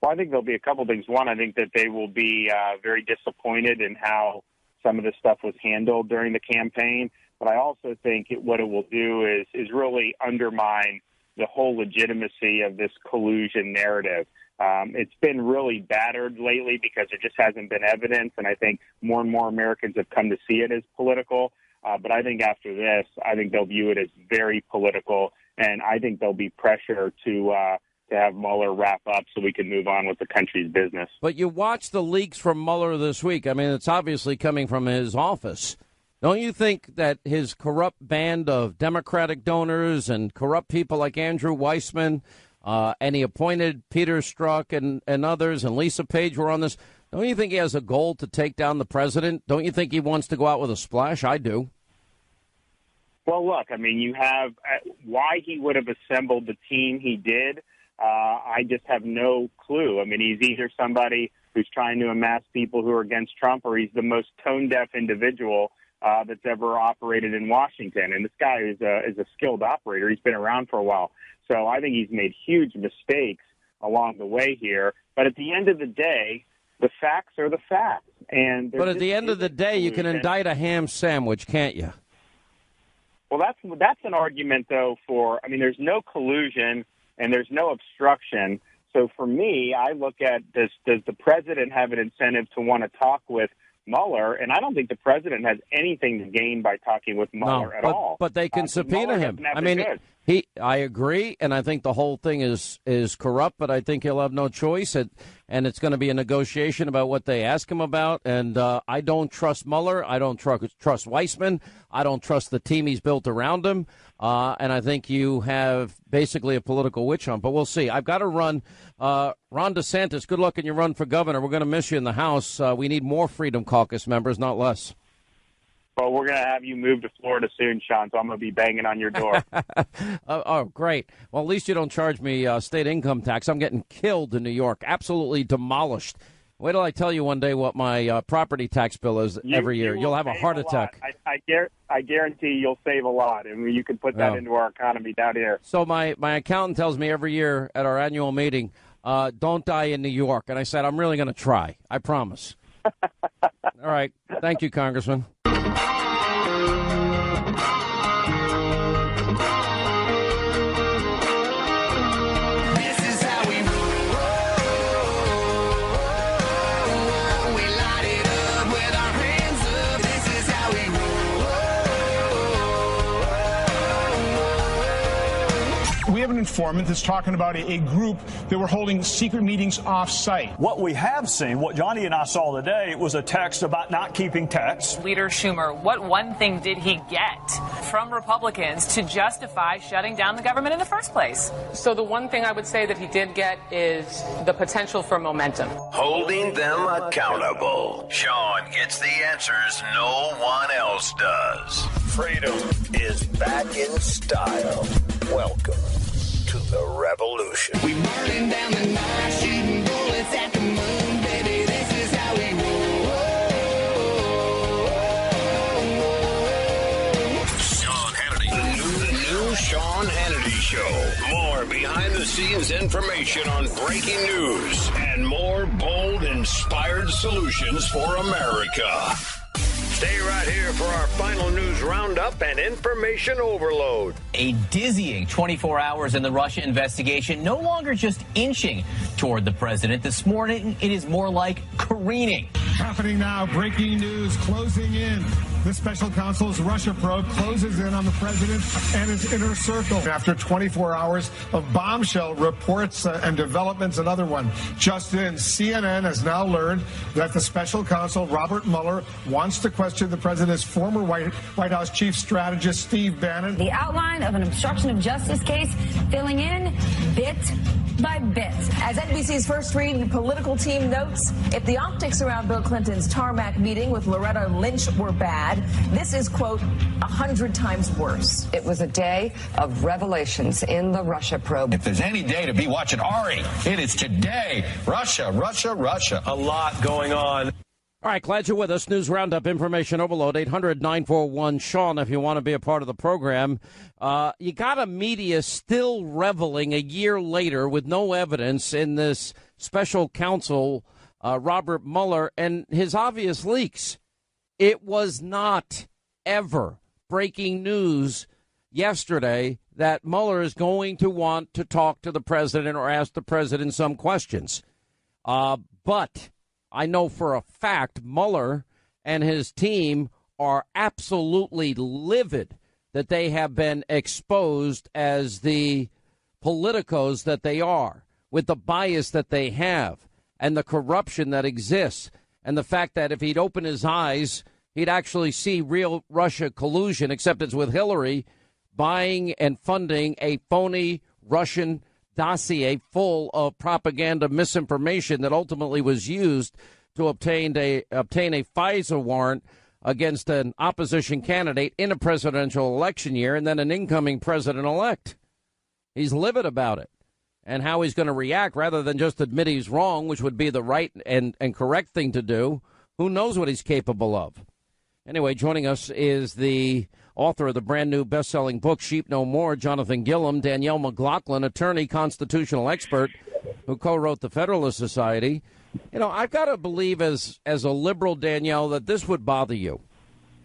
Well, I think there'll be a couple things. One, I think that they will be very disappointed in how some of this stuff was handled during the campaign. But I also think what it will do is really undermine the whole legitimacy of this collusion narrative. It's been really battered lately because there just hasn't been evidence, and I think more and more Americans have come to see it as political. But I think after this, I think they'll view it as very political, and I think there'll be pressure to have Mueller wrap up so we can move on with the country's business. But you watched the leaks from Mueller this week. I mean, it's obviously coming from his office. Don't you think that his corrupt band of Democratic donors and corrupt people like Andrew Weissman, and he appointed Peter Strzok and others, and Lisa Page were on this, don't you think he has a goal to take down the president? Don't you think he wants to go out with a splash? I do. Well, look, I mean, you have why he would have assembled the team he did. I just have no clue. I mean, he's either somebody who's trying to amass people who are against Trump, or he's the most tone-deaf individual that's ever operated in Washington. And this guy is a skilled operator. He's been around for a while. So I think he's made huge mistakes along the way here. But at the end of the day, the facts are the facts. But at the end of the day, you can indict a ham sandwich, can't you? Well, that's an argument, though, there's no collusion and there's no obstruction. So for me, I look at does the president have an incentive to want to talk with Mueller? And I don't think the president has anything to gain by talking with Mueller at all. But they can subpoena him. I mean, I agree, and I think the whole thing is corrupt, but I think he'll have no choice, and it's going to be a negotiation about what they ask him about. And I don't trust Mueller. I don't trust Weissman. I don't trust the team he's built around him. And I think you have basically a political witch hunt. But we'll see. I've got to run. Ron DeSantis, good luck in your run for governor. We're going to miss you in the House. We need more Freedom Caucus members, not less. Well, we're going to have you move to Florida soon, Sean, so I'm going to be banging on your door. Oh, great. Well, at least you don't charge me state income tax. I'm getting killed in New York, absolutely demolished. Wait till I tell you one day what my property tax bill is every year. You'll have a heart attack. I guarantee you'll save a lot, and you can put that into our economy down here. So my accountant tells me every year at our annual meeting, don't die in New York. And I said, I'm really going to try. I promise. All right. Thank you, Congressman. We have an informant that's talking about a group that were holding secret meetings off-site. What we have seen, what Johnny and I saw today, was a text about not keeping texts. Leader Schumer, what one thing did he get from Republicans to justify shutting down the government in the first place? So the one thing I would say that he did get is the potential for momentum. Holding them accountable. Sean gets the answers no one else does. Freedom is back in style. Welcome to the revolution. We burning down the night, shooting bullets at the moon, baby. This is how we roll. Sean Hannity. The new Sean Hannity Show. More behind-the-scenes information on breaking news and more bold, inspired solutions for America. Stay right here for our final news roundup and information overload. A dizzying 24 hours in the Russia investigation, no longer just inching toward the president. This morning, it is more like careening. Happening now, breaking news closing in. The special counsel's Russia probe closes in on the president and his inner circle. After 24 hours of bombshell reports and developments, another one. Just in, CNN has now learned that the special counsel, Robert Mueller, wants to question the president's former White House chief strategist, Steve Bannon. The outline of an obstruction of justice case filling in bit by bit. As NBC's First Read political team notes, if the optics around Bill Clinton's tarmac meeting with Loretta Lynch were bad, this is, quote, 100 times worse. It was a day of revelations in the Russia probe. If there's any day to be watching Ari, it is today. Russia, Russia, Russia. A lot going on. All right, glad you're with us. News Roundup, Information Overload, 800-941-SEAN if you want to be a part of the program. You got a media still reveling a year later with no evidence in this special counsel, Robert Mueller, and his obvious leaks. It was not ever breaking news yesterday that Mueller is going to want to talk to the president or ask the president some questions. But I know for a fact Mueller and his team are absolutely livid that they have been exposed as the politicos that they are, with the bias that they have and the corruption that exists, and the fact that if he'd open his eyes, he'd actually see real Russia collusion, except it's with Hillary buying and funding a phony Russian dossier full of propaganda misinformation that ultimately was used to obtain a FISA warrant against an opposition candidate in a presidential election year and then an incoming president-elect. He's livid about it and how he's going to react rather than just admit he's wrong, which would be the right and correct thing to do. Who knows what he's capable of? Anyway, joining us is the author of the brand new best-selling book, Sheep No More, Jonathan Gillum, Danielle McLaughlin, attorney, constitutional expert, who co-wrote the Federalist Society. You know, I've got to believe as a liberal, Danielle, that this would bother you.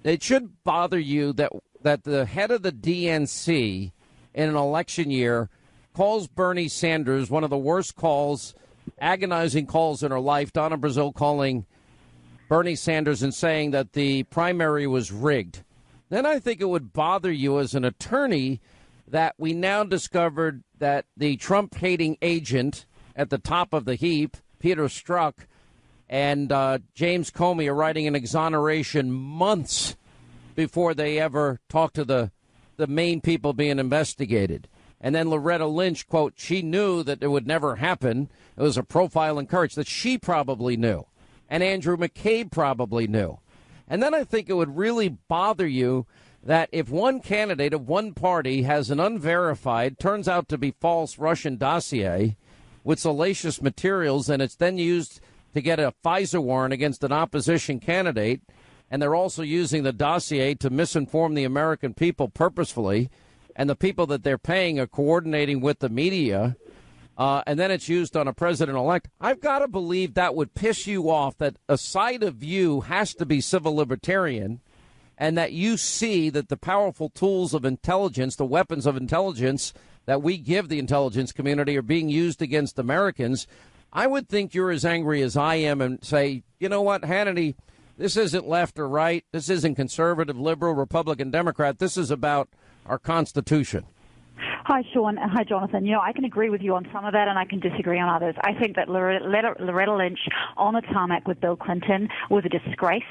It should bother you that the head of the DNC in an election year calls Bernie Sanders one of the worst calls, agonizing calls in her life. Donna Brazile calling Bernie Sanders and saying that the primary was rigged. Then I think it would bother you as an attorney that we now discovered that the Trump-hating agent at the top of the heap, Peter Strzok, and James Comey are writing an exoneration months before they ever talk to the main people being investigated. And then Loretta Lynch, quote, she knew that it would never happen. It was a profile in courage that she probably knew. And Andrew McCabe probably knew. And then I think it would really bother you that if one candidate of one party has an unverified, turns out to be false Russian dossier with salacious materials, and it's then used to get a FISA warrant against an opposition candidate, and they're also using the dossier to misinform the American people purposefully, and the people that they're paying are coordinating with the media, and then it's used on a president-elect. I've got to believe that would piss you off, that a side of you has to be civil libertarian, and that you see that the powerful tools of intelligence, the weapons of intelligence that we give the intelligence community are being used against Americans. I would think you're as angry as I am and say, you know what, Hannity, this isn't left or right. This isn't conservative, liberal, Republican, Democrat. This is about our Constitution. Hi, Sean. Hi, Jonathan. You know, I can agree with you on some of that, and I can disagree on others. I think that Loretta Lynch on the tarmac with Bill Clinton was a disgrace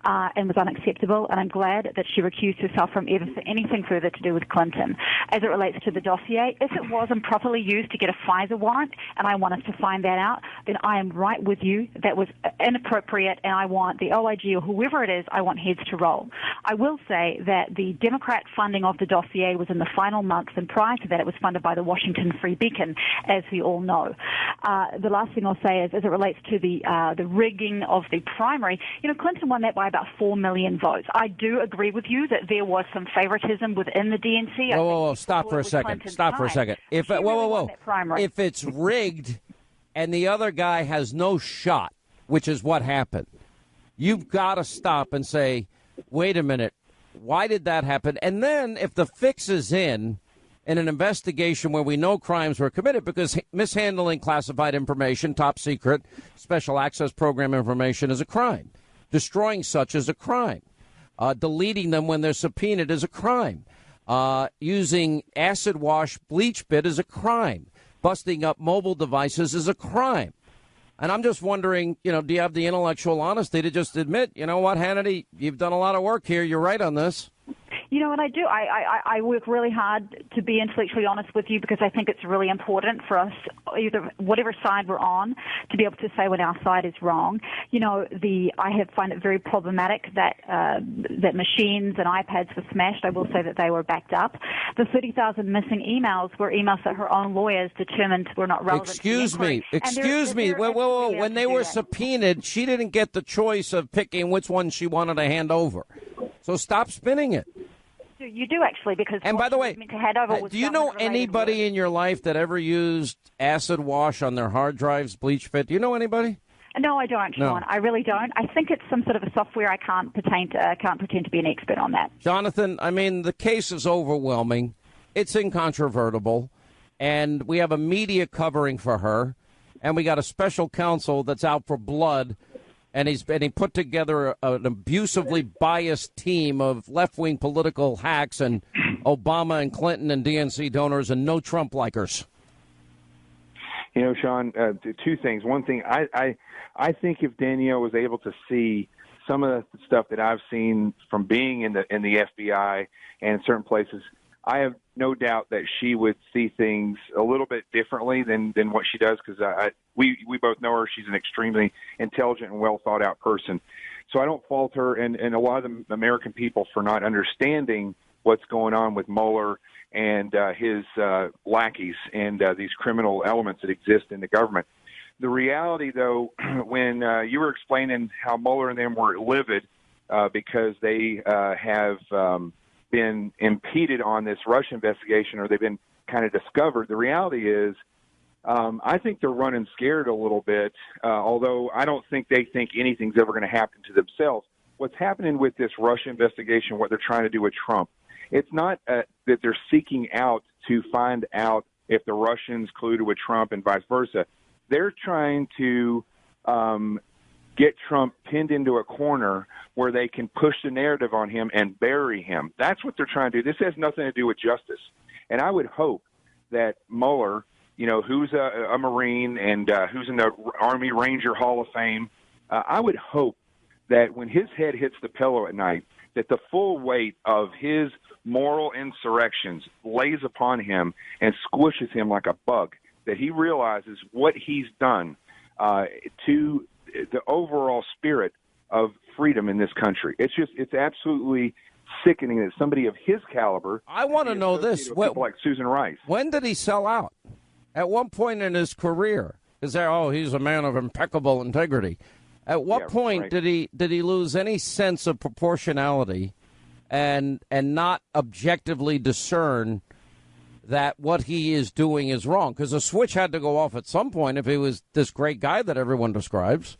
and was unacceptable, and I'm glad that she recused herself from anything further to do with Clinton. As it relates to the dossier, if it wasn't properly used to get a FISA warrant, and I want us to find that out, then I am right with you. That was inappropriate, and I want the OIG or whoever it is, I want heads to roll. I will say that the Democrat funding of the dossier was in the final months, and prior to that, it was funded by the Washington Free Beacon, as we all know. The last thing I'll say is, as it relates to the rigging of the primary, you know, Clinton won that by about 4 million votes. I do agree with you that there was some favoritism within the DNC. Whoa, stop for a second. If it's rigged and the other guy has no shot, which is what happened, you've got to stop and say, wait a minute, why did that happen? And then if the fix is in an investigation where we know crimes were committed, because mishandling classified information, top secret, special access program information is a crime. Destroying such is a crime. Deleting them when they're subpoenaed is a crime. Using acid wash bleach bit is a crime. Busting up mobile devices is a crime. And I'm just wondering, do you have the intellectual honesty to just admit, you know what, Hannity, you've done a lot of work here. You're right on this. You know what I do? I work really hard to be intellectually honest with you because I think it's really important for us, either whatever side we're on, to be able to say when our side is wrong. I find it very problematic that that machines and iPads were smashed. I will say that they were backed up. The 30,000 missing emails were emails that her own lawyers determined were not relevant. Excuse me. Whoa. When they were subpoenaed, she didn't get the choice of picking which one she wanted to hand over. So stop spinning it. You do actually, because and by the way, do you know anybody in your life that ever used acid wash on their hard drives, bleach fit? Do you know anybody? No, I don't, Sean. I really don't. I think it's some sort of a software. I can't pretend to be an expert on that. Jonathan, I mean, the case is overwhelming. It's incontrovertible, and we have a media covering for her, and we got a special counsel that's out for blood. And he put together an abusively biased team of left-wing political hacks and Obama and Clinton and DNC donors and no Trump likers. Sean, two things. One thing, I think if Danielle was able to see some of the stuff that I've seen from being in the FBI and certain places, I have no doubt that she would see things a little bit differently than what she does, because we both know her. She's an extremely intelligent and well thought out person. So I don't fault her and a lot of the American people for not understanding what's going on with Mueller and his lackeys and these criminal elements that exist in the government. The reality, though, when you were explaining how Mueller and them were livid because they have been impeded on this Russia investigation, or they've been kind of discovered, the reality is I think they're running scared a little bit, although I don't think they think anything's ever going to happen to themselves. What's happening with this Russia investigation, what they're trying to do with Trump, it's not that they're seeking out to find out if the Russians colluded with Trump and vice versa. They're trying to get Trump pinned into a corner where they can push the narrative on him and bury him. That's what they're trying to do. This has nothing to do with justice. And I would hope that Mueller, who's a Marine and who's in the Army Ranger Hall of Fame, I would hope that when his head hits the pillow at night, that the full weight of his moral insurrections lays upon him and squishes him like a bug, that he realizes what he's done to the overall spirit of freedom in this country. It's absolutely sickening that somebody of his caliber. I want to know this. People like Susan Rice. When did he sell out? At one point in his career, is there? He's a man of impeccable integrity. At what point did he lose any sense of proportionality, and not objectively discern that what he is doing is wrong? Because a switch had to go off at some point if he was this great guy that everyone describes.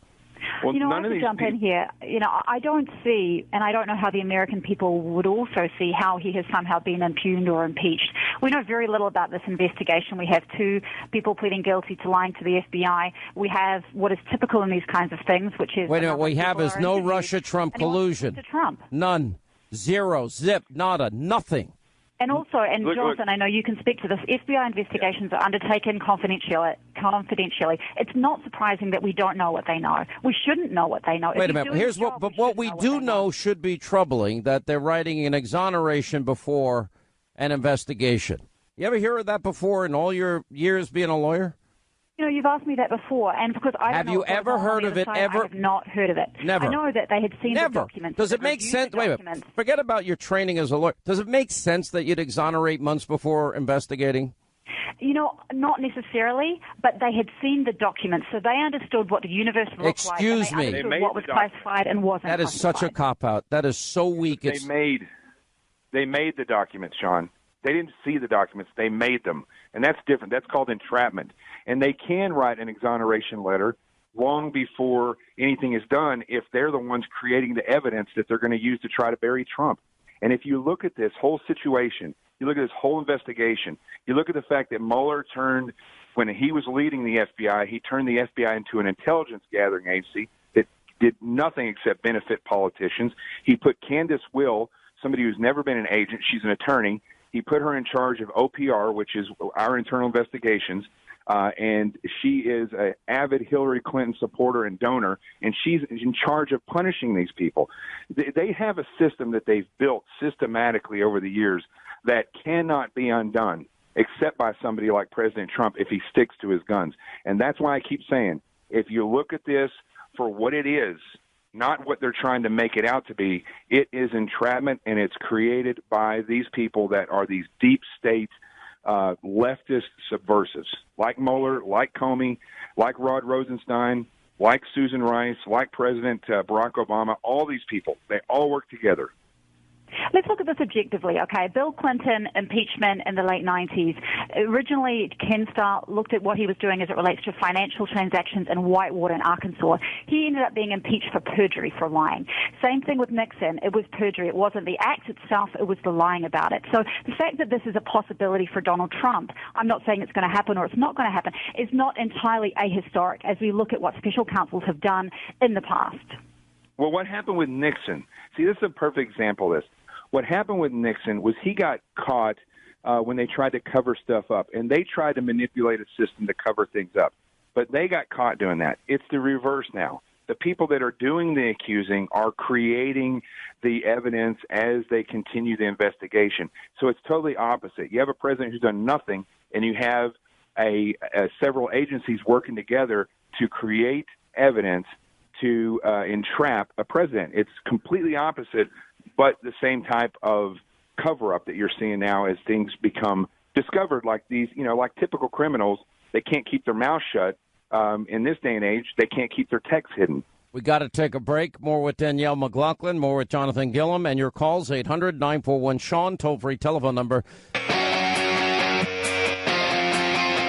Well, I have to jump in here. I don't see, and I don't know how the American people would also see how he has somehow been impugned or impeached. We know very little about this investigation. We have 2 people pleading guilty to lying to the FBI. We have what is typical in these kinds of things, which is... Wait a minute, what we have is no Russia-Trump collusion. Trump. None. Zero. Zip. Nada. Nothing. And also, Jonathan, I know you can speak to this, FBI investigations are undertaken confidentially. It's not surprising that we don't know what they know. We shouldn't know what they know. Wait a minute. Here's what we do know should be troubling, that they're writing an exoneration before an investigation. You ever hear of that before in all your years being a lawyer? You've asked me that before, and because I have you ever heard of it? Ever? I have not heard of it. Never. I know that they had seen the documents. Does it make sense? Wait a minute. Forget about your training as a lawyer. Does it make sense that you'd exonerate months before investigating? Not necessarily, but they had seen the documents, so they understood what the universe looked like. Excuse me. They understood what was classified and wasn't. That is such a cop-out. That is so weak. They made the documents, Sean. They didn't see the documents. They made them. And that's different. That's called entrapment. And they can write an exoneration letter long before anything is done if they're the ones creating the evidence that they're going to use to try to bury Trump. And if you look at this whole situation, you look at this whole investigation, you look at the fact that Mueller when he was leading the FBI, he turned the FBI into an intelligence gathering agency that did nothing except benefit politicians. He put Candace Will, somebody who's never been an agent, she's an attorney, he put her in charge of OPR, which is our internal investigations, and she is an avid Hillary Clinton supporter and donor, and she's in charge of punishing these people. They have a system that they've built systematically over the years that cannot be undone, except by somebody like President Trump if he sticks to his guns. And that's why I keep saying, if you look at this for what it is, not what they're trying to make it out to be, it is entrapment, and it's created by these people that are these deep state leftist subversives, like Mueller, like Comey, like Rod Rosenstein, like Susan Rice, like President Barack Obama. All these people, they all work together. Let's look at this objectively, okay? Bill Clinton, impeachment in the late 90s. Originally, Ken Starr looked at what he was doing as it relates to financial transactions in Whitewater in Arkansas. He ended up being impeached for perjury, for lying. Same thing with Nixon. It was perjury. It wasn't the act itself. It was the lying about it. So the fact that this is a possibility for Donald Trump, I'm not saying it's going to happen or it's not going to happen, is not entirely ahistoric as we look at what special counsels have done in the past. Well, what happened with Nixon? See, this is a perfect example of this. What happened with Nixon was he got caught when they tried to cover stuff up, and they tried to manipulate a system to cover things up. But they got caught doing that. It's the reverse now. The people that are doing the accusing are creating the evidence as they continue the investigation. So it's totally opposite. You have a president who's done nothing, and you have several agencies working together to create evidence to entrap a president. It's completely opposite, but the same type of cover-up that you're seeing now as things become discovered, like these, like typical criminals. They can't keep their mouth shut. In this day and age, they can't keep their texts hidden. We got to take a break. More with Danielle McLaughlin, more with Jonathan Gilliam, and your calls, 800-941-SEAN, toll-free telephone number. All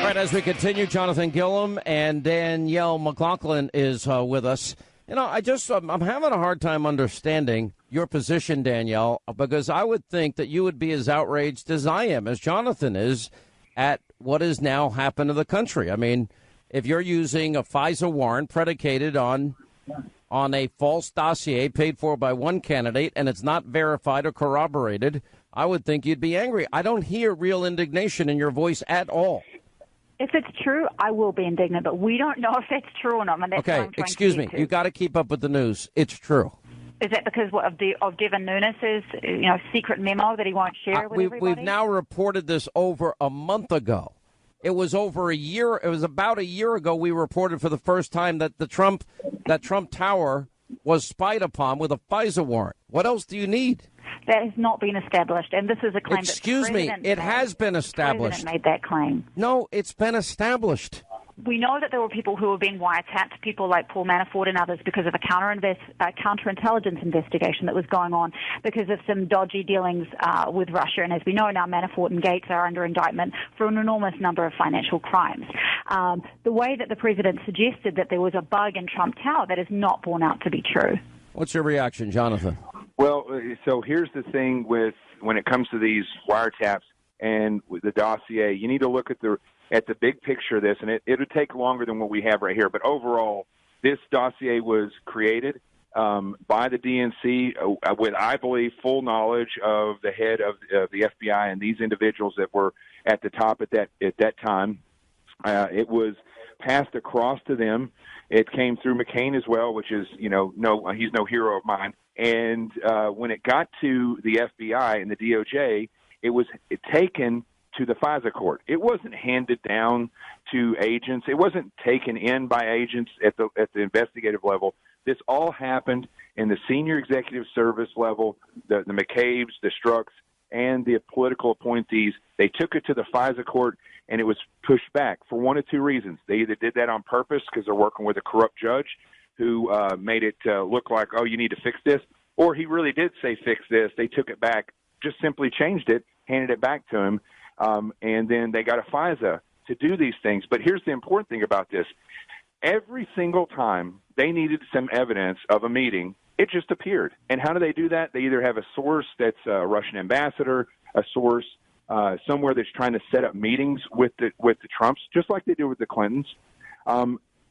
right, as we continue, Jonathan Gilliam and Danielle McLaughlin is with us. I'm having a hard time understanding your position, Danielle, because I would think that you would be as outraged as I am, as Jonathan is, at what has now happened to the country. I mean, if you're using a FISA warrant predicated on a false dossier paid for by one candidate and it's not verified or corroborated, I would think you'd be angry. I don't hear real indignation in your voice at all. If it's true, I will be indignant, but we don't know if it's true or not. And that's okay, excuse me. You got to keep up with the news. It's true. Is that because of Devin Nunes's secret memo that he won't share with everybody? We've now reported this over a month ago. It was over a year. It was about a year ago we reported for the first time that the Trump Tower was spied upon with a FISA warrant. What else do you need? That has not been established, and this is a claim. Excuse me, it has been established. The president made that claim. No, it's been established. We know that there were people who have been wiretapped, people like Paul Manafort and others, because of a counterintelligence investigation that was going on because of some dodgy dealings with Russia. And as we know now, Manafort and Gates are under indictment for an enormous number of financial crimes. The way that the president suggested that there was a bug in Trump Tower, that is not borne out to be true. What's your reaction, Jonathan? Well, so here's the thing when it comes to these wiretaps and with the dossier, you need to look at the big picture of this, and it would take longer than what we have right here. But overall, this dossier was created by the DNC with, I believe, full knowledge of the head of the FBI and these individuals that were at the top at that time. It was passed across to them. It came through McCain as well, which is, he's no hero of mine. And when it got to the FBI and the DOJ, it was taken to the FISA court. It wasn't handed down to agents. It wasn't taken in by agents at the investigative level. This all happened in the senior executive service level, the McCabe's, the Strzucks, and the political appointees. They took it to the FISA court, and it was pushed back for one of two reasons. They either did that on purpose because they're working with a corrupt judge who made it look like, oh, you need to fix this, or he really did say fix this. They took it back, just simply changed it, handed it back to him, and then they got a FISA to do these things. But here's the important thing about this. Every single time they needed some evidence of a meeting, it just appeared. And how do they do that? They either have a source that's a Russian ambassador, a source somewhere that's trying to set up meetings with the Trumps, just like they do with the Clintons.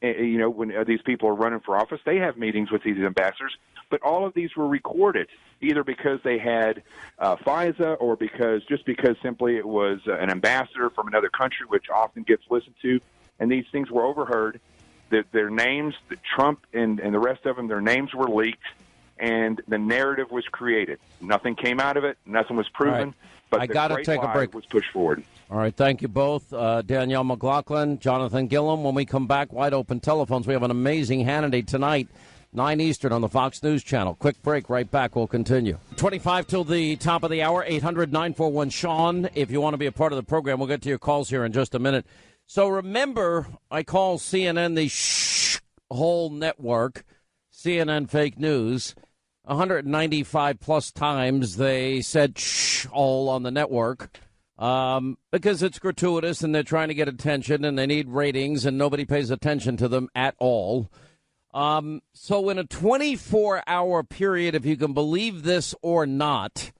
when these people are running for office, they have meetings with these ambassadors. But all of these were recorded, either because they had FISA or because simply it was an ambassador from another country, which often gets listened to. And these things were overheard. Their names, Trump and the rest of them, their names were leaked, and the narrative was created. Nothing came out of it. Nothing was proven. Right. But I the got to great take a lie break. was pushed forward. All right, thank you both, Danielle McLaughlin, Jonathan Gillum. When we come back, wide open telephones. We have an amazing Hannity tonight, 9 Eastern on the Fox News Channel. Quick break, right back. We'll continue. 25 till the top of the hour, 800-941-SEAN. If you want to be a part of the program, we'll get to your calls here in just a minute. So remember, I call CNN the whole network, CNN fake news. 195 plus times they said all on the network. Because it's gratuitous and they're trying to get attention and they need ratings and nobody pays attention to them at all. So in a 24-hour period, if you can believe this or not,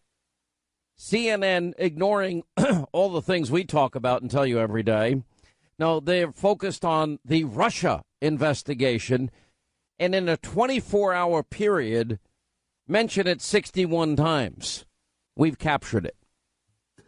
CNN, ignoring all the things we talk about and tell you every day, no, they're focused on the Russia investigation. And in a 24-hour period, mention it 61 times. We've captured it.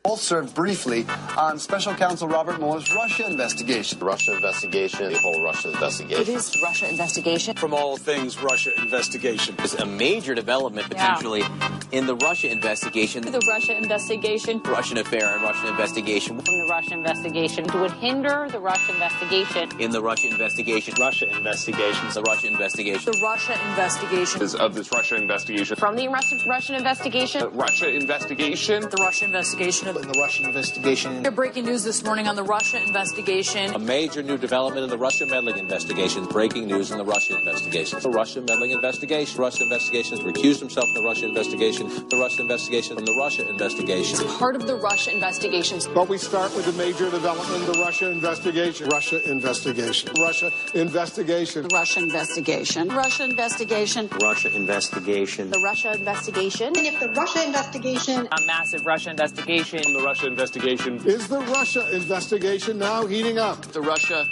All served briefly on Special Counsel Robert Mueller's Russia investigation. Russia investigation, the whole Russia investigation. It is Russia investigation. From all things Russia investigation. There's a major development potentially in the Russia investigation. The Russia investigation. Russian affair and Russian investigation. From the Russia investigation. It would hinder the Russia investigation. In the Russia investigation. Russia investigations. The Russia investigation. The Russia investigation. Of this Russia investigation. From the Russian investigation. Russia investigation. The Russia investigation. In the Russia investigation. Breaking news this morning on the Russia investigation. A major new development in the Russia meddling investigation. Breaking news in the Russia investigation. The Russia meddling investigation. Russia investigation has recused himself from the Russia investigation. The Russia investigation from the Russia investigation. It's part of the Russia investigations. But we start with the major development, the Russia investigation. Russia investigation. Russia investigation. The Russia investigation. Russia investigation. Russia investigation. The Russia investigation. And if the Russia investigation. A massive Russia investigation. The Russia investigation. Is the Russia investigation now heating up? The Russia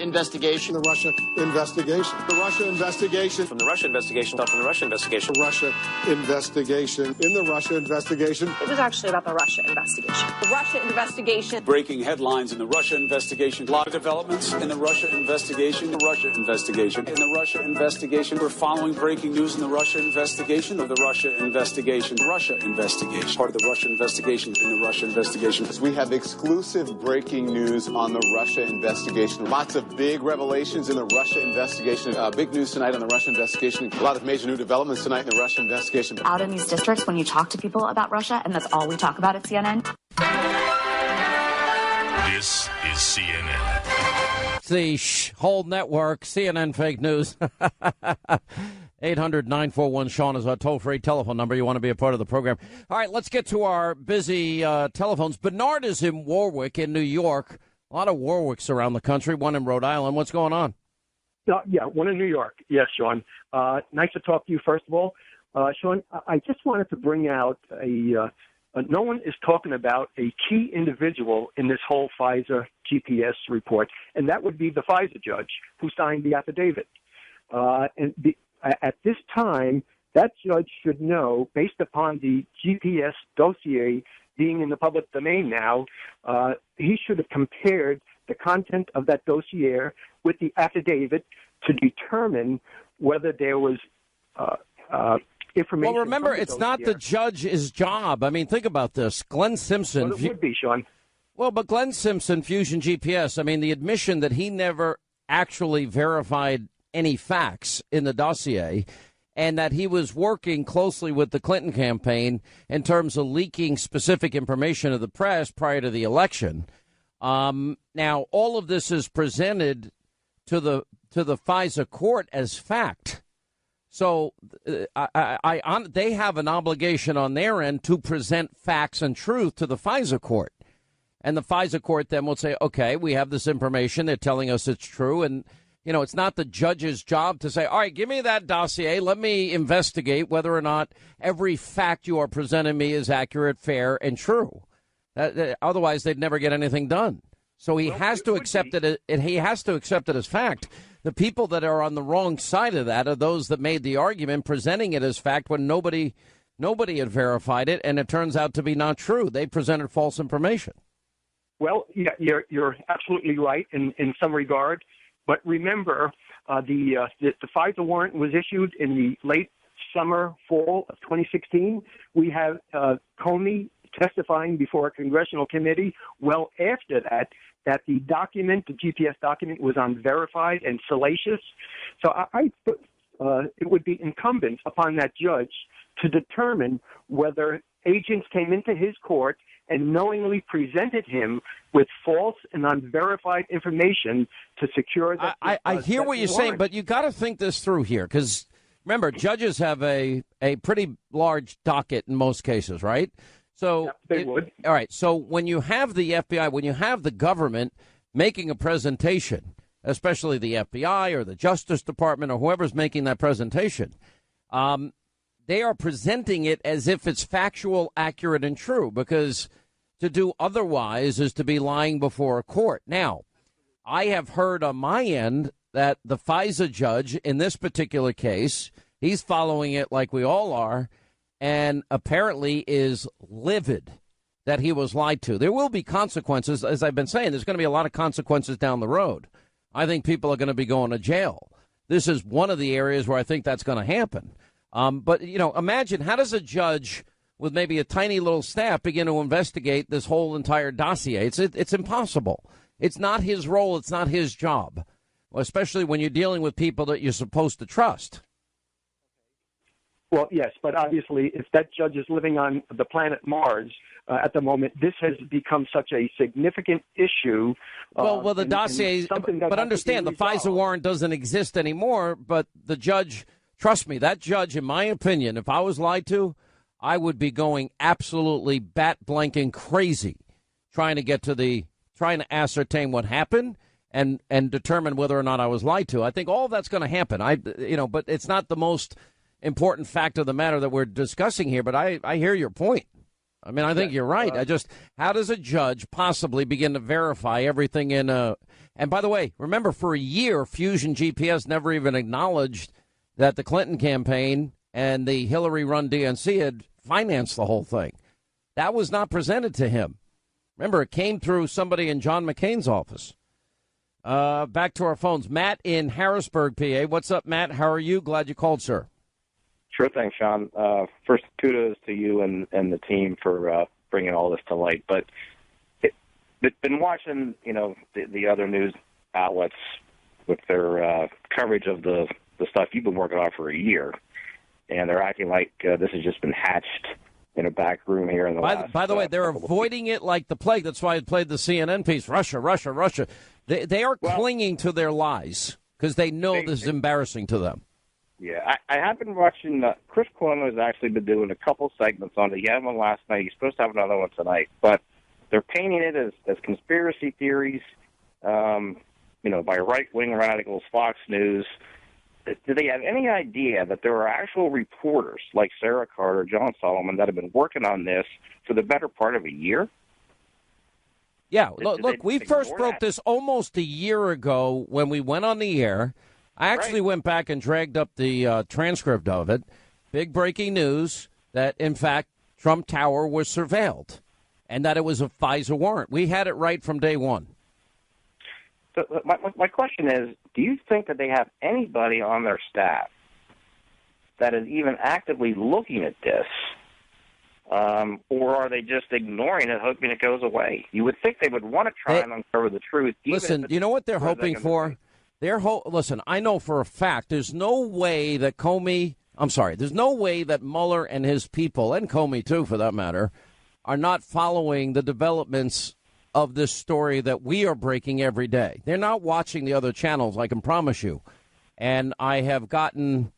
investigation. The Russia investigation. The Russia investigation. From the Russia investigation. From the Russia investigation. The Russia investigation. In the Russia investigation. It was actually about the Russia investigation. The Russia investigation. Breaking headlines in the Russia investigation. A lot of developments in the Russia investigation. The Russia investigation. In the Russia investigation. We're following breaking news in the Russia investigation of the Russia investigation. Russia investigation. Part of the Russia investigation in the Russia investigation. We have exclusive breaking news on the Russia investigation. Lots of big revelations in the Russia investigation. Big news tonight on the Russia investigation. A lot of major new developments tonight in the Russia investigation. Out in these districts, when you talk to people about Russia, and that's all we talk about at CNN. This is CNN. It's the whole network, CNN fake news. 800-941-SEAN is our toll-free telephone number. You want to be a part of the program. All right, let's get to our busy telephones. Bernard is in Warwick in New York. A lot of Warwicks around the country, one in Rhode Island. What's going on? Yeah, one in New York. Yes, Sean. Nice to talk to you, first of all. Sean, I just wanted to bring out no one is talking about a key individual in this whole FISA GPS report, and that would be the FISA judge who signed the affidavit. At this time, that judge should know, based upon the GPS dossier being in the public domain now, he should have compared the content of that dossier with the affidavit to determine whether there was information. Well, remember, it's not the judge's job. I mean, think about this. Glenn Simpson. Well, it would be, Sean. Well, but Glenn Simpson, Fusion GPS, I mean, the admission that he never actually verified any facts in the dossier and that he was working closely with the Clinton campaign in terms of leaking specific information to the press prior to the election. Now, all of this is presented to the FISA court as fact. So they have an obligation on their end to present facts and truth to the FISA court. And the FISA court then will say, okay, we have this information. They're telling us it's true. And, you know, it's not the judge's job to say, all right, give me that dossier. Let me investigate whether or not every fact you are presenting me is accurate, fair, and true. Otherwise, they'd never get anything done. So he has to accept it. He has to accept it as fact. the people that are on the wrong side of that are those that made the argument, presenting it as fact when nobody had verified it, and it turns out to be not true. They presented false information. Well, yeah, you're absolutely right in some regard. But remember, the FISA warrant was issued in the late summer, fall of 2016. We have Comey testifying before a congressional committee well after that the document, the GPS document, was unverified and salacious. So it would be incumbent upon that judge to determine whether agents came into his court and knowingly presented him with false and unverified information to secure that. I hear what you're saying, but you got to think this through here, because remember, judges have a pretty large docket in most cases, right? So they would. All right. So when you have the FBI, when you have the government making a presentation, especially the FBI or the Justice Department or whoever's making that presentation, they are presenting it as if it's factual, accurate, and true, because to do otherwise is to be lying before a court. Now, I have heard on my end that the FISA judge in this particular case, he's following it like we all are, and apparently is livid that he was lied to. There will be consequences, as I've been saying. There's going to be a lot of consequences down the road. I think people are going to be going to jail. This is one of the areas where I think that's going to happen. But, imagine, how does a judge with maybe a tiny little staff begin to investigate this whole entire dossier? It's impossible. It's not his role. It's not his job, especially when you're dealing with people that you're supposed to trust. Well, yes, but obviously, if that judge is living on the planet Mars at the moment, this has become such a significant issue. Well, the dossier, but understand, the FISA warrant doesn't exist anymore, but the judge, trust me, that judge, in my opinion, if I was lied to, I would be going absolutely bat-blanking crazy trying to ascertain what happened and determine whether or not I was lied to. I think all of that's going to happen. But it's not the most important fact of the matter that we're discussing here, but I hear your point. I mean, I think you're right. How does a judge possibly begin to verify everything in a, and by the way, remember, for a year, Fusion GPS never even acknowledged that the Clinton campaign and the Hillary-run DNC had financed the whole thing. That was not presented to him. Remember, it came through somebody in John McCain's office. Back to our phones. Matt in Harrisburg, PA. What's up, Matt? How are you? Glad you called, sir. Sure thing, Sean. First, kudos to you and the team for bringing all this to light. But been watching, the other news outlets with their coverage of the stuff you've been working on for a year, and they're acting like this has just been hatched in a back room here in the last. By the way, they're avoiding it like the plague. That's why I played the CNN piece. Russia, Russia, Russia. They are clinging to their lies because they know this is embarrassing to them. Yeah, I have been watching. Chris Cuomo has actually been doing a couple segments on it. He had one last night. He's supposed to have another one tonight. But they're painting it as conspiracy theories, by right-wing radicals, Fox News. Do they have any idea that there are actual reporters like Sarah Carter, John Solomon, that have been working on this for the better part of a year? Yeah, look, we first broke this almost a year ago when we went on the air. I actually went back and dragged up the transcript of it. Big breaking news that, in fact, Trump Tower was surveilled and that it was a FISA warrant. We had it right from day one. So my question is, do you think that they have anybody on their staff that is even actively looking at this, or are they just ignoring it, hoping it goes away? You would think they would want to try and uncover the truth. Listen, you know what they're hoping for? Listen, I know for a fact there's no way that there's no way that Mueller and his people, and Comey too for that matter, are not following the developments of this story that we are breaking every day. They're not watching the other channels, I can promise you. And I have gotten,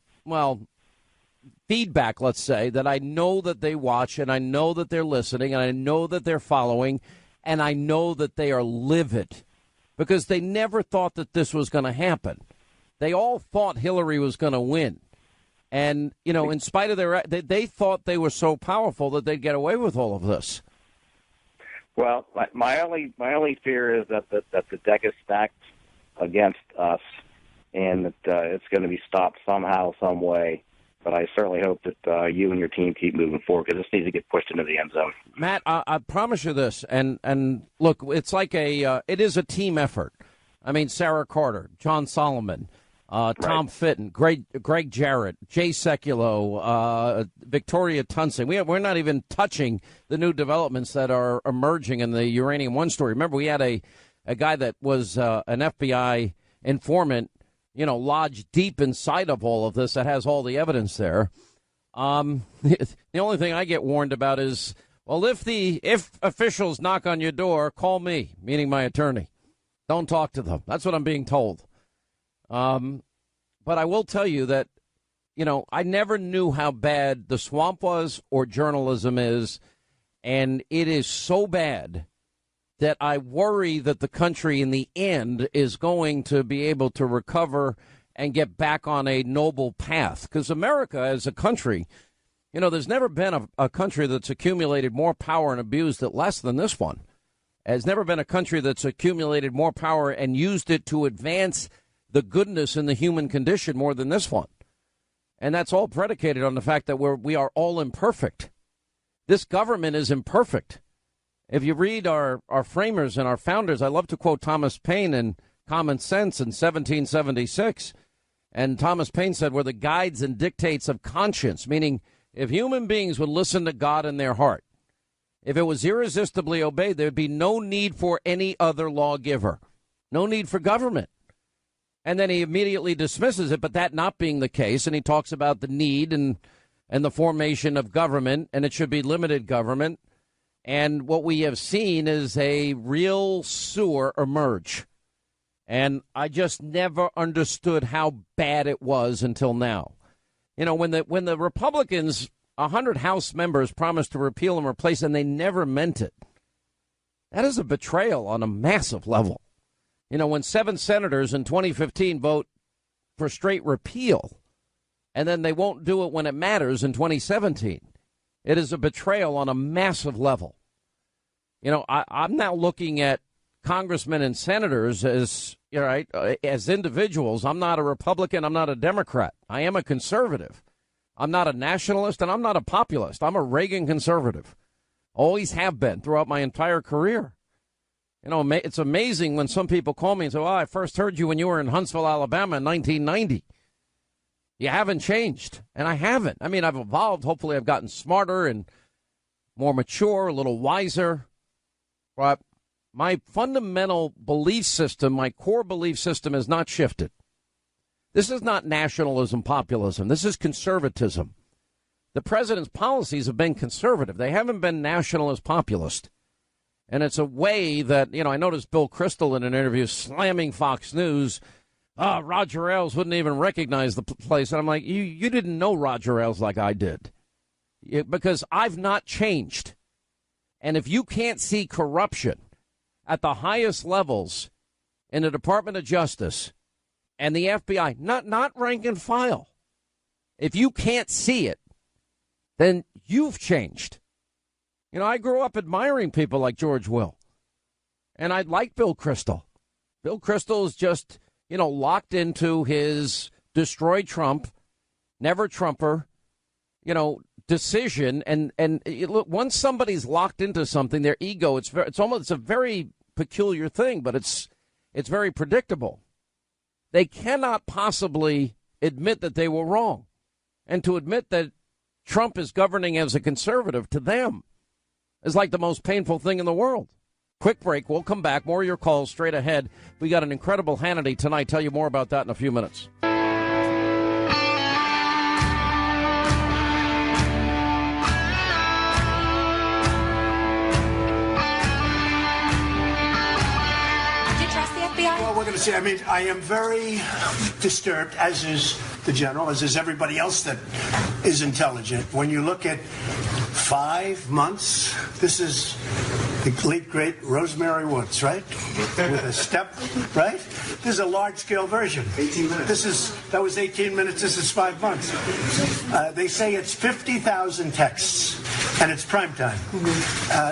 feedback, let's say, that I know that they watch, and I know that they're listening, and I know that they're following, and I know that they are livid because they never thought that this was going to happen. They all thought Hillary was going to win. And, in spite of they thought they were so powerful that they'd get away with all of this. Well, my only fear is that the deck is stacked against us, and it's going to be stopped somehow, some way. But I certainly hope that you and your team keep moving forward because this needs to get pushed into the end zone. Matt, I promise you this, and look, it's like it is a team effort. I mean, Sarah Carter, John Solomon, Tom Fitton, Greg Jarrett, Jay Sekulow, Victoria Tunson. We're not even touching the new developments that are emerging in the Uranium One story. Remember, we had a guy that was an FBI informant, lodged deep inside of all of this that has all the evidence there. The only thing I get warned about is, well, if officials knock on your door, call me, meaning my attorney. Don't talk to them. That's what I'm being told. But I will tell you that, I never knew how bad the swamp was or journalism is, and it is so bad that I worry that the country in the end is going to be able to recover and get back on a noble path. Because America as a country, there's never been a country that's accumulated more power and abused it less than this one. There's never been a country that's accumulated more power and used it to advance the goodness in the human condition more than this one. And that's all predicated on the fact that we are all imperfect. This government is imperfect. If you read our framers and our founders, I love to quote Thomas Paine in Common Sense in 1776. And Thomas Paine said, we're the guides and dictates of conscience, meaning if human beings would listen to God in their heart, if it was irresistibly obeyed, there'd be no need for any other lawgiver, no need for government. And then he immediately dismisses it, but that not being the case, and he talks about the need and the formation of government, and it should be limited government. And what we have seen is a real sewer emerge. And I just never understood how bad it was until now. When the Republicans, 100 House members, promised to repeal and replace, and they never meant it. That is a betrayal on a massive level. When 7 senators in 2015 vote for straight repeal, and then they won't do it when it matters in 2017. It is a betrayal on a massive level. I'm now looking at congressmen and senators as individuals. I'm not a Republican. I'm not a Democrat. I am a conservative. I'm not a nationalist, and I'm not a populist. I'm a Reagan conservative. Always have been throughout my entire career. It's amazing when some people call me and say, I first heard you when you were in Huntsville, Alabama in 1990. You haven't changed, and I haven't. I mean, I've evolved. Hopefully I've gotten smarter and more mature, a little wiser. But my fundamental belief system, my core belief system has not shifted. This is not nationalism, populism. This is conservatism. The president's policies have been conservative. They haven't been nationalist, populist. And it's a way that, I noticed Bill Kristol in an interview slamming Fox News. Roger Ailes wouldn't even recognize the place. And I'm like, you didn't know Roger Ailes like I did. Because I've not changed. And if you can't see corruption at the highest levels in the Department of Justice and the FBI, not rank and file, if you can't see it, then you've changed. I grew up admiring people like George Will. And I like Bill Kristol. Bill Kristol is just, locked into his destroy Trump, never Trumper, decision. And look, once somebody's locked into something, their ego, it's a very peculiar thing, but it's very predictable. They cannot possibly admit that they were wrong. And to admit that Trump is governing as a conservative to them is like the most painful thing in the world. Quick break. We'll come back. More of your calls straight ahead. We got an incredible Hannity tonight. Tell you more about that in a few minutes. Well, we're going to see. I mean, I am very disturbed, as is the general, as is everybody else that is intelligent. When you look at 5 months, this is the late, great Rosemary Woods, right? With a step, right? This is a large-scale version. 18 minutes. That was 18 minutes. This is 5 months. They say it's 50,000 texts. and it's prime time.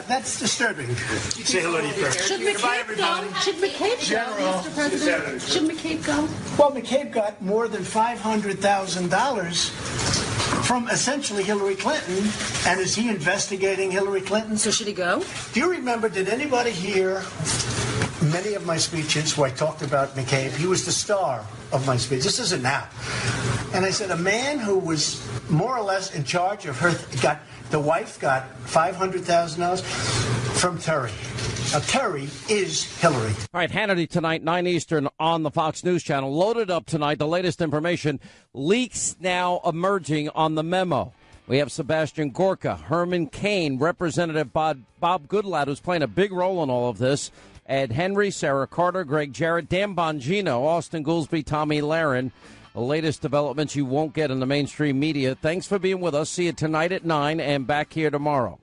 That's disturbing. Say hello to your parents. Should McCabe go? Should McCabe go, Mr. President? Should McCabe go? Well, McCabe got more than $500,000 from essentially Hillary Clinton, and is he investigating Hillary Clinton? So should he go? Do you remember, did anybody hear many of my speeches where I talked about McCabe? He was the star of my speech. This isn't now. And I said a man who was more or less in charge of her, the wife got $500,000 from Terry. Now, Terry is Hillary. All right, Hannity tonight, 9 Eastern on the Fox News Channel. Loaded up tonight, the latest information. Leaks now emerging on the memo. We have Sebastian Gorka, Herman Cain, Representative Bob Goodlatte, who's playing a big role in all of this, Ed Henry, Sarah Carter, Greg Jarrett, Dan Bongino, Austin Goolsbee, Tommy Lahren. The latest developments you won't get in the mainstream media. Thanks for being with us. See you tonight at 9 and back here tomorrow.